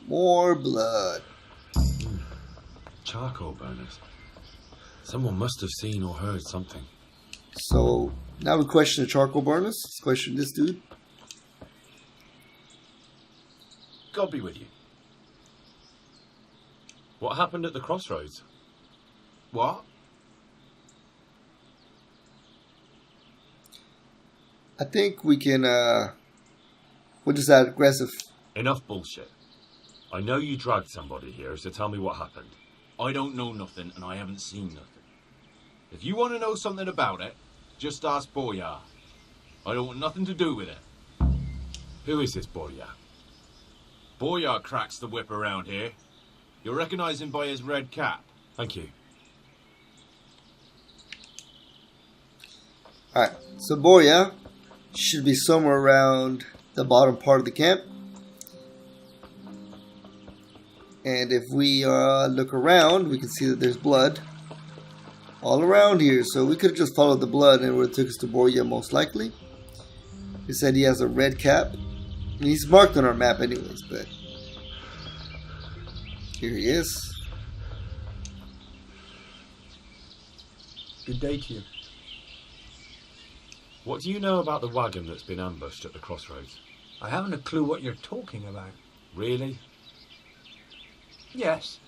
More blood. Charcoal burners. Someone must have seen or heard something. So now we question the charcoal burners. Let's question this dude. God be with you. What happened at the crossroads? What? I think we can, we'll just add aggressive. Enough bullshit. I know you dragged somebody here, so tell me what happened. I don't know nothing, and I haven't seen nothing. If you want to know something about it, just ask Boyar. I don't want nothing to do with it. Who is this Boyar? Boyar cracks the whip around here. You'll recognize him by his red cap. Thank you. Alright, so Boya should be somewhere around the bottom part of the camp. And if we look around, we can see that there's blood all around here. So we could have just followed the blood and it would have took us to Bohemia most likely. He said he has a red cap. I mean, he's marked on our map anyways, but here he is. Good day to you. What do you know about the wagon that's been ambushed at the crossroads? I haven't a clue what you're talking about. Really? Yes.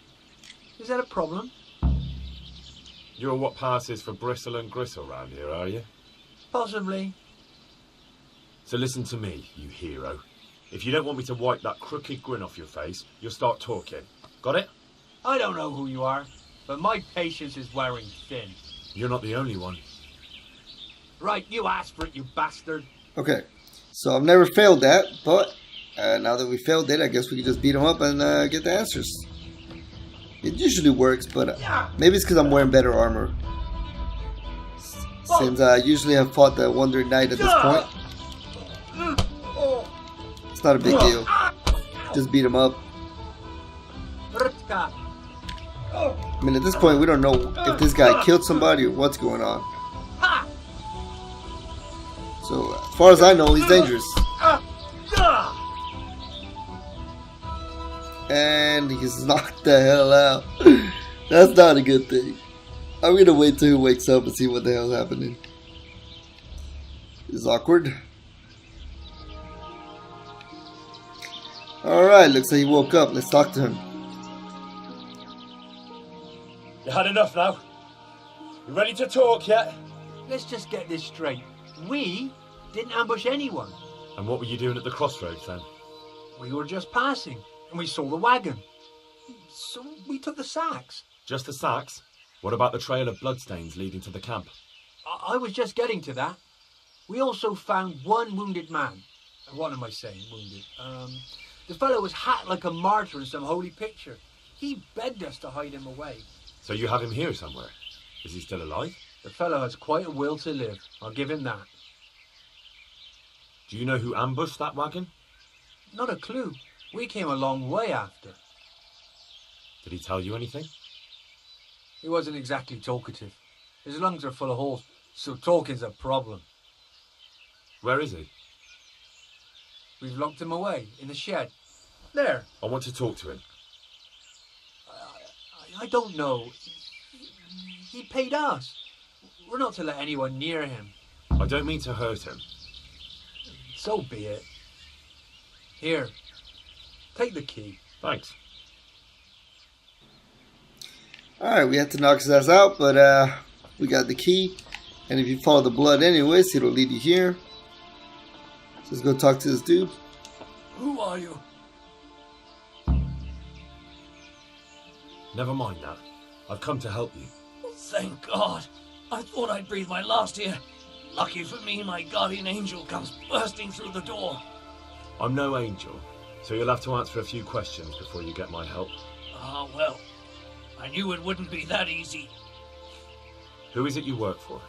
Is that a problem? You're what passes for bristle and gristle round here, are you? Possibly. So listen to me, you hero. If you don't want me to wipe that crooked grin off your face, you'll start talking. Got it? I don't know who you are, but my patience is wearing thin. You're not the only one. Right, you asked for it, you bastard. Okay, so I've never failed that, but now that we failed it, I guess we can just beat him up and get the answers. It usually works, but maybe it's because I'm wearing better armor. Since I usually have fought the Wandering Knight at this point. It's not a big deal. Just beat him up. I mean, at this point, we don't know if this guy killed somebody or what's going on. So, as far as I know, he's dangerous. And he's knocked the hell out. That's not a good thing. I'm gonna wait till he wakes up and see what the hell's happening. It's awkward. Alright, looks like he woke up. Let's talk to him. You had enough now? You ready to talk yet? Let's just get this straight. We didn't ambush anyone. And what were you doing at the crossroads then? We were just passing, and we saw the wagon. So we took the sacks. Just the sacks? What about the trail of bloodstains leading to the camp? I was just getting to that. We also found one wounded man. What am I saying, wounded? The fellow was hacked like a martyr in some holy picture. He begged us to hide him away. So you have him here somewhere? Is he still alive? The fellow has quite a will to live. I'll give him that. Do you know who ambushed that wagon? Not a clue. We came a long way after. Did he tell you anything? He wasn't exactly talkative. His lungs are full of holes, so talking's a problem. Where is he? We've locked him away in the shed. There. I want to talk to him. I don't know. He paid us. We're not to let anyone near him. I don't mean to hurt him. So be it. Here. Take the key. Thanks. Alright, we had to knock his ass out, but we got the key. And if you follow the blood anyways, it'll lead you here. So let's go talk to this dude. Who are you? Never mind that. I've come to help you. Thank God. I thought I'd breathe my last here. Lucky for me, my guardian angel comes bursting through the door. I'm no angel, so you'll have to answer a few questions before you get my help. Ah, well. I knew it wouldn't be that easy. Who is it you work for?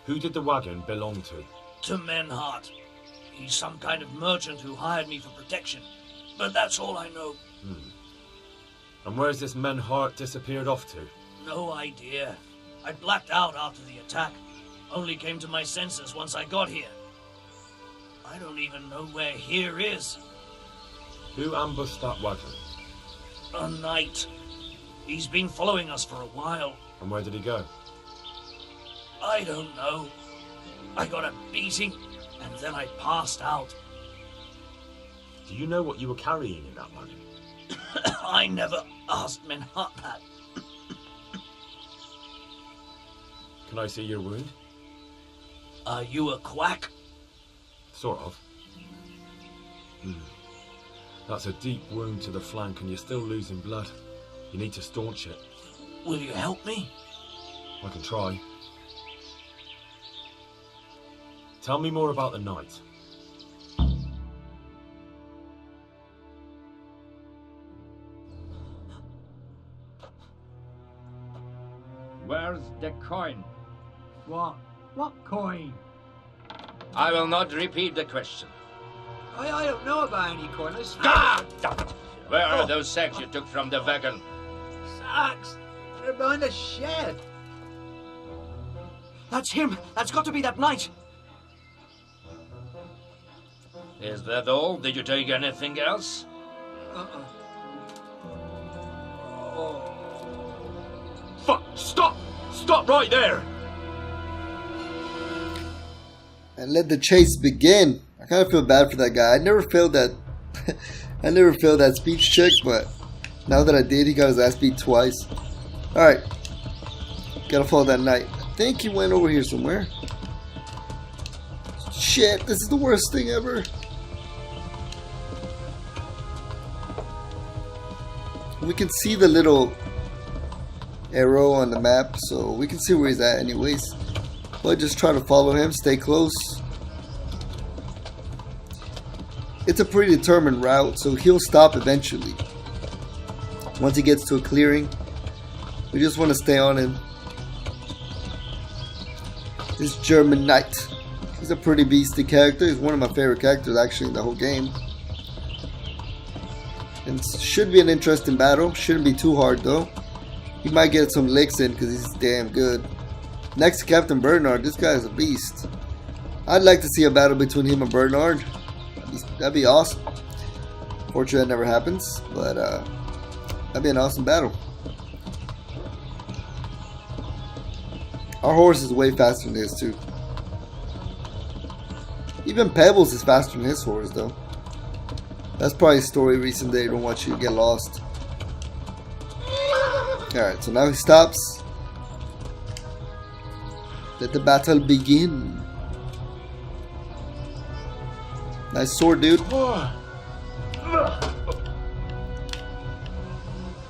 Who did the wagon belong to? To Menhart. He's some kind of merchant who hired me for protection. But that's all I know. And where's this Menhart disappeared off to? No idea. I blacked out after the attack. Only came to my senses once I got here. I don't even know where here is. Who ambushed that wagon? A knight. He's been following us for a while. And where did he go? I don't know. I got a beating, and then I passed out. Do you know what you were carrying in that wagon? I never asked Menhart that. Can I see your wound? Are you a quack? Sort of. That's a deep wound to the flank and you're still losing blood. You need to staunch it. Will you help me? I can try. Tell me more about the night. Where's the coin? What? What coin? I will not repeat the question. I don't know about any coin. I swear. Ah! Damn it! Where are those sacks you took from the wagon? Sacks! They're behind the shed. That's him. That's got to be that knight. Is that all? Did you take anything else? Fuck! Stop! Stop right there! And let the chase begin. I kind of feel bad for that guy. I never failed that. I never failed that speech check, but now that I did, he got his ass beat twice. All right, gotta follow that knight. I think he went over here somewhere. Shit, this is the worst thing ever. We can see the little arrow on the map, so we can see where he's at anyways. But just try to follow him, stay close. It's a predetermined route, so he'll stop eventually. Once he gets to a clearing, we just want to stay on him. This German knight. He's a pretty beastly character. He's one of my favorite characters actually in the whole game. And should be an interesting battle. Shouldn't be too hard though. He might get some licks in because he's damn good. Next to Captain Bernard, this guy is a beast. I'd like to see a battle between him and Bernard. That'd be awesome. Fortunately, that never happens, but that'd be an awesome battle. Our horse is way faster than his too. Even Pebbles is faster than his horse though. That's probably a story reason they don't want you to get lost. Alright, so now he stops. Let the battle begin. Nice sword, dude.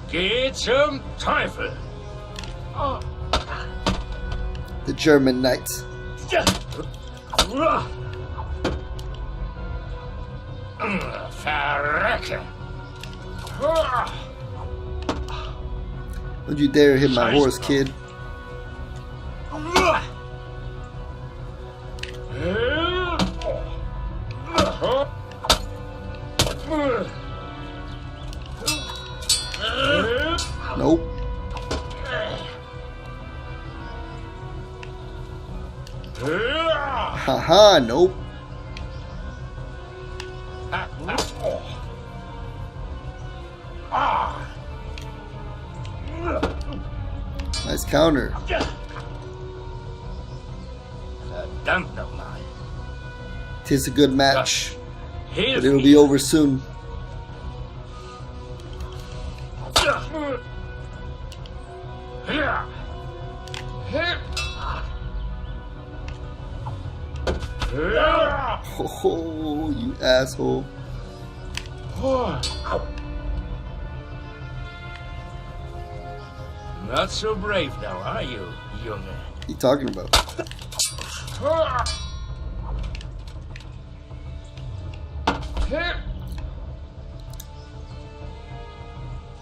Get some Teufel. The German knight. Verrecke. Don't you dare hit my horse, kid. Nope. Haha, nope. Nice counter. Tis a good match, but it'll be over soon. Oh, you asshole. Not so brave now, are you, young man? What are you talking about?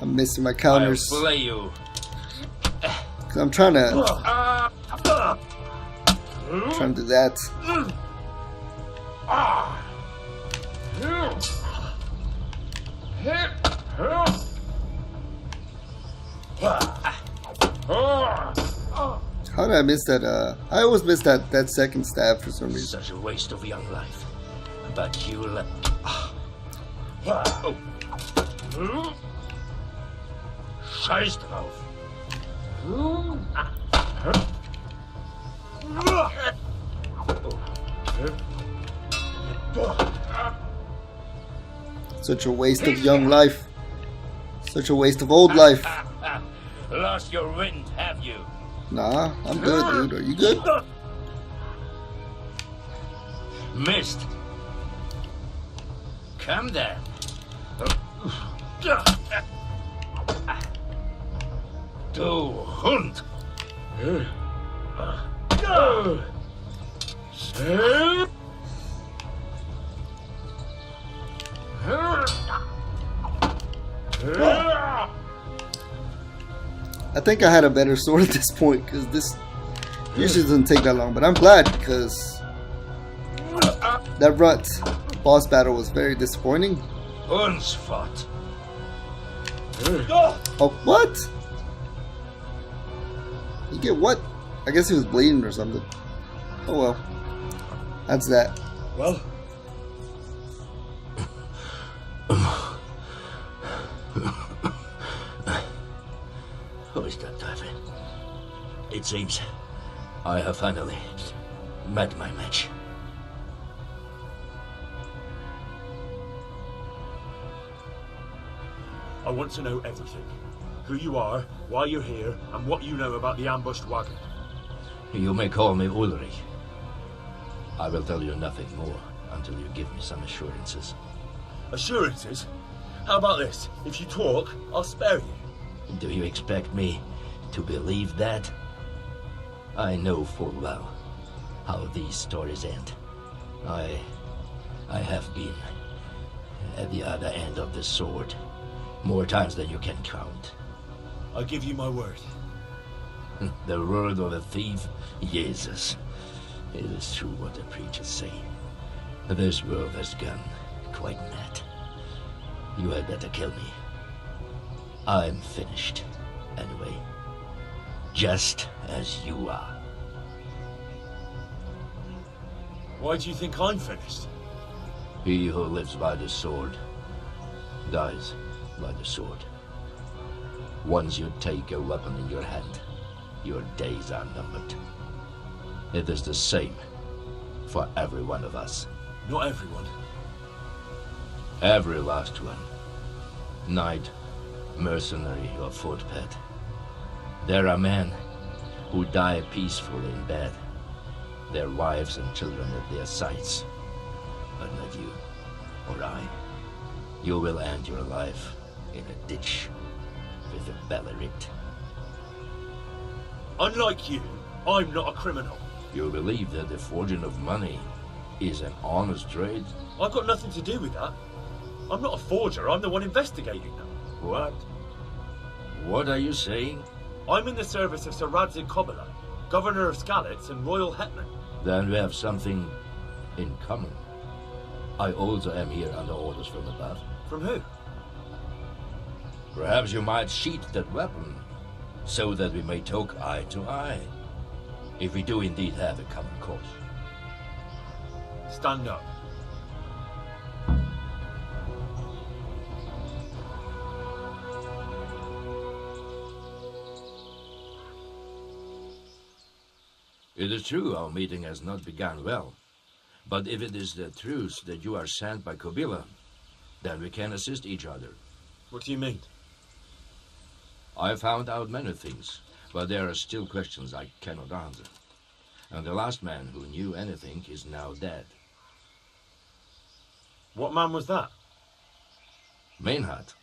I'm missing my counters. I'll play you. Cause I'm trying to do that. How did I miss that? I always miss that second stab for some reason. Such a waste of young life. But you'll... Scheiß drauf. Such a waste of young life. Such a waste of old life. Lost your wind, have you? Nah, I'm good, dude. Are you good? Missed. Come then. Du Hund. I think I had a better sword at this point because this usually doesn't take that long, but I'm glad because that rut boss battle was very disappointing. Uns fought. Oh, what? You get what? I guess he was bleeding or something. Oh well. That's that. Well? Who is that, David? It seems I have finally met my match. I want to know everything. Who you are, why you're here, and what you know about the ambushed wagon. You may call me Ulrich. I will tell you nothing more until you give me some assurances. Assurances? How about this? If you talk, I'll spare you. Do you expect me to believe that? I know full well how these stories end. I have been at the other end of the sword more times than you can count. I give you my word. The word of a thief? Jesus. It is true what the preachers say. This world has gone quite mad. You had better kill me. I'm finished, anyway. Just as you are. Why do you think I'm finished? He who lives by the sword dies by the sword. Once you take a weapon in your hand, your days are numbered. It is the same for every one of us. Not everyone. Every last one. Knight, mercenary, or footpad. There are men who die peacefully in bed, their wives and children at their sides. But not you, or I. You will end your life in a ditch with a belly ripped. Unlike you, I'm not a criminal. You believe that the forging of money is an honest trade? I've got nothing to do with that. I'm not a forger, I'm the one investigating them. What? What are you saying? I'm in the service of Sir Radzig Kobyla, Governor of Skallitz and Royal Hetman. Then we have something in common. I also am here under orders from above. From who? Perhaps you might sheath that weapon, so that we may talk eye to eye. If we do indeed have a common cause. Stand up. It is true our meeting has not begun well. But if it is the truth that you are sent by Kobyla, then we can assist each other. What do you mean? I found out many things, but there are still questions I cannot answer. And the last man who knew anything is now dead. What man was that? Meinhard,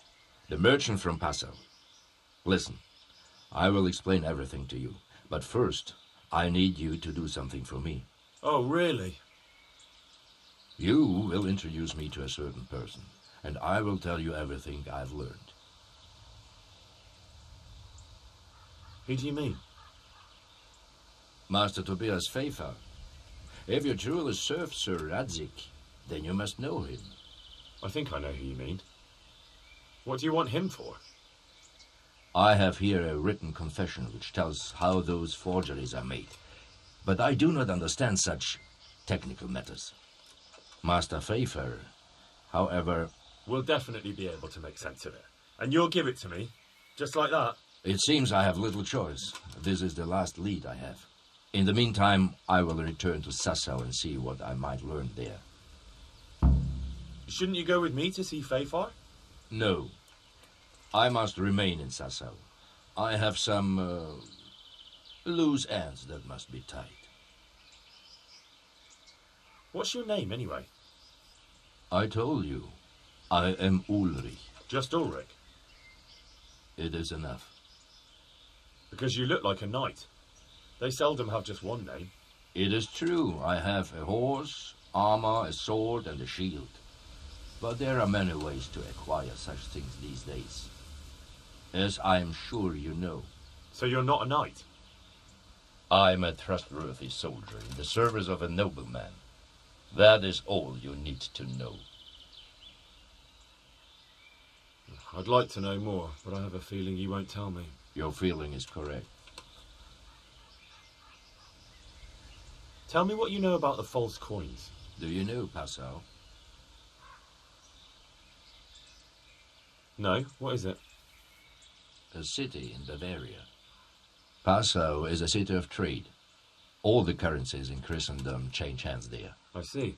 the merchant from Passau. Listen, I will explain everything to you, but first, I need you to do something for me. Oh, really? You will introduce me to a certain person, and I will tell you everything I've learned. Who do you mean? Master Tobias Pfeiffer. If you truly serve Sir Radzig, then you must know him. I think I know who you mean. What do you want him for? I have here a written confession which tells how those forgeries are made. But I do not understand such technical matters. Master Pfeiffer, however... We'll definitely be able to make sense of it. And you'll give it to me, just like that. It seems I have little choice. This is the last lead I have. In the meantime, I will return to Sassau and see what I might learn there. Shouldn't you go with me to see Pfeiffer? No. I must remain in Sassau. I have some loose ends that must be tied. What's your name, anyway? I told you. I am Ulrich. Just Ulrich? It is enough. Because you look like a knight. They seldom have just one name. It is true. I have a horse, armor, a sword, and a shield. But there are many ways to acquire such things these days. As I am sure you know. So you're not a knight? I am a trustworthy soldier in the service of a nobleman. That is all you need to know. I'd like to know more, but I have a feeling you won't tell me. Your feeling is correct. Tell me what you know about the false coins. Do you know Passau? No, what is it? A city in Bavaria. Passau is a city of trade. All the currencies in Christendom change hands there. I see.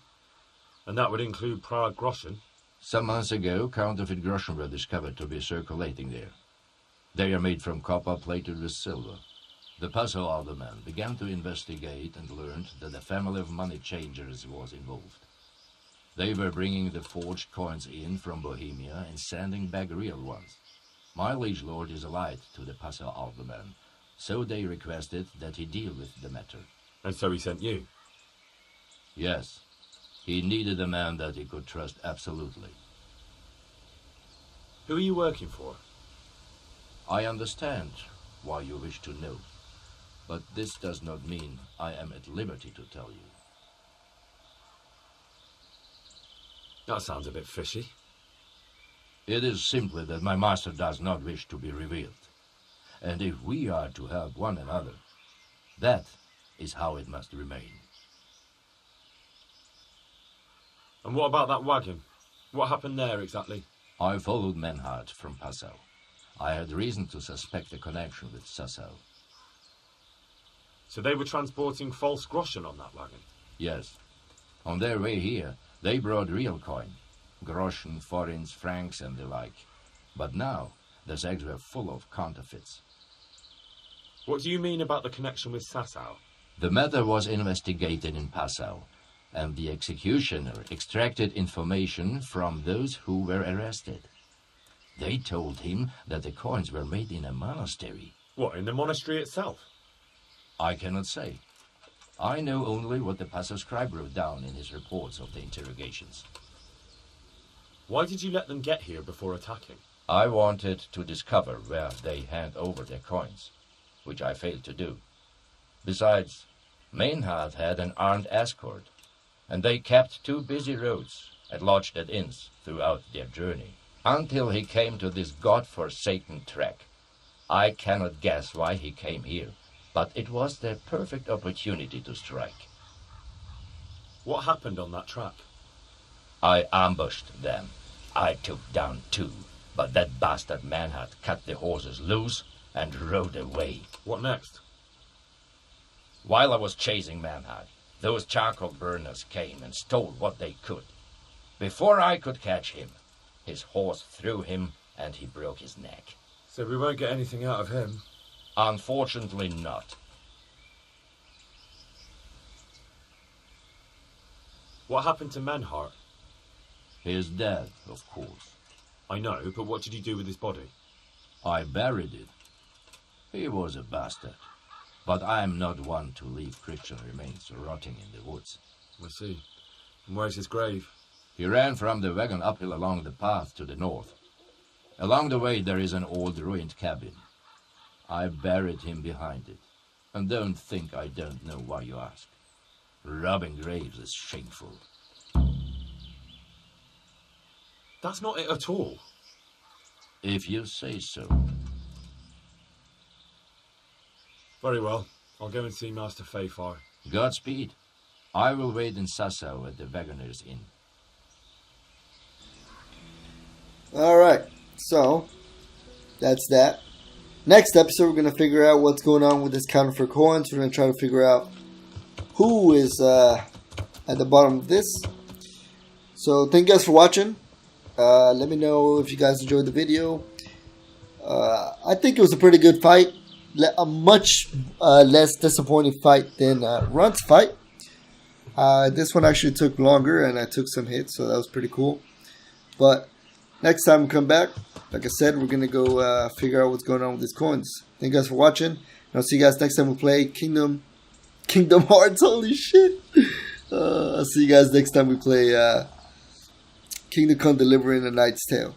And that would include Prague groschen? Some months ago, counterfeit groschen were discovered to be circulating there. They are made from copper plated with silver. The Passau alderman began to investigate and learned that a family of money changers was involved. They were bringing the forged coins in from Bohemia and sending back real ones. My liege lord is allied to the Passau alderman, so they requested that he deal with the matter. And so he sent you? Yes. He needed a man that he could trust absolutely. Who are you working for? I understand why you wish to know, but this does not mean I am at liberty to tell you. That sounds a bit fishy. It is simply that my master does not wish to be revealed. And if we are to help one another, that is how it must remain. And what about that wagon? What happened there exactly? I followed Menhard from Passau. I had reason to suspect a connection with Sassau. So they were transporting false groschen on that wagon? Yes. On their way here, they brought real coin. Groschen, forints, francs and the like. But now, the sacks were full of counterfeits. What do you mean about the connection with Sassau? The matter was investigated in Passau, and the executioner extracted information from those who were arrested. They told him that the coins were made in a monastery. What, in the monastery itself? I cannot say. I know only what the Passau scribe wrote down in his reports of the interrogations. Why did you let them get here before attacking? I wanted to discover where they hand over their coins, which I failed to do. Besides, Meinhard had an armed escort, and they kept 2 busy roads and lodged at inns throughout their journey, until he came to this god-forsaken track. I cannot guess why he came here, but it was the perfect opportunity to strike. What happened on that track? I ambushed them. I took down 2, but that bastard Manhart cut the horses loose and rode away. What next? While I was chasing Manhart, those charcoal burners came and stole what they could. Before I could catch him, his horse threw him and he broke his neck. So we won't get anything out of him? Unfortunately not. What happened to Menhart? He is dead, of course. I know, but what did you do with his body? I buried it. He was a bastard. But I am not one to leave Christian remains rotting in the woods. I see. And where's his grave? He ran from the wagon uphill along the path to the north. Along the way there is an old ruined cabin. I buried him behind it. And don't think I don't know why you ask. Robbing graves is shameful. That's not it at all. If you say so. Very well. I'll go and see Master Fayfar. Godspeed. I will wait in Sassau at the Wagoner's Inn. Alright, so that's that. Next episode, we're going to figure out what's going on with this counterfeit coins. We're going to try to figure out who is at the bottom of this. So, thank you guys for watching. Let me know if you guys enjoyed the video. I think it was a pretty good fight. A much less disappointing fight than Runt's fight. This one actually took longer and I took some hits, so that was pretty cool. But next time we come back, like I said, we're going to go figure out what's going on with these coins. Thank you guys for watching. And I'll see you guys next time we play Kingdom Hearts. Holy shit. I'll see you guys next time we play Kingdom Come Delivering a Knight's Tale.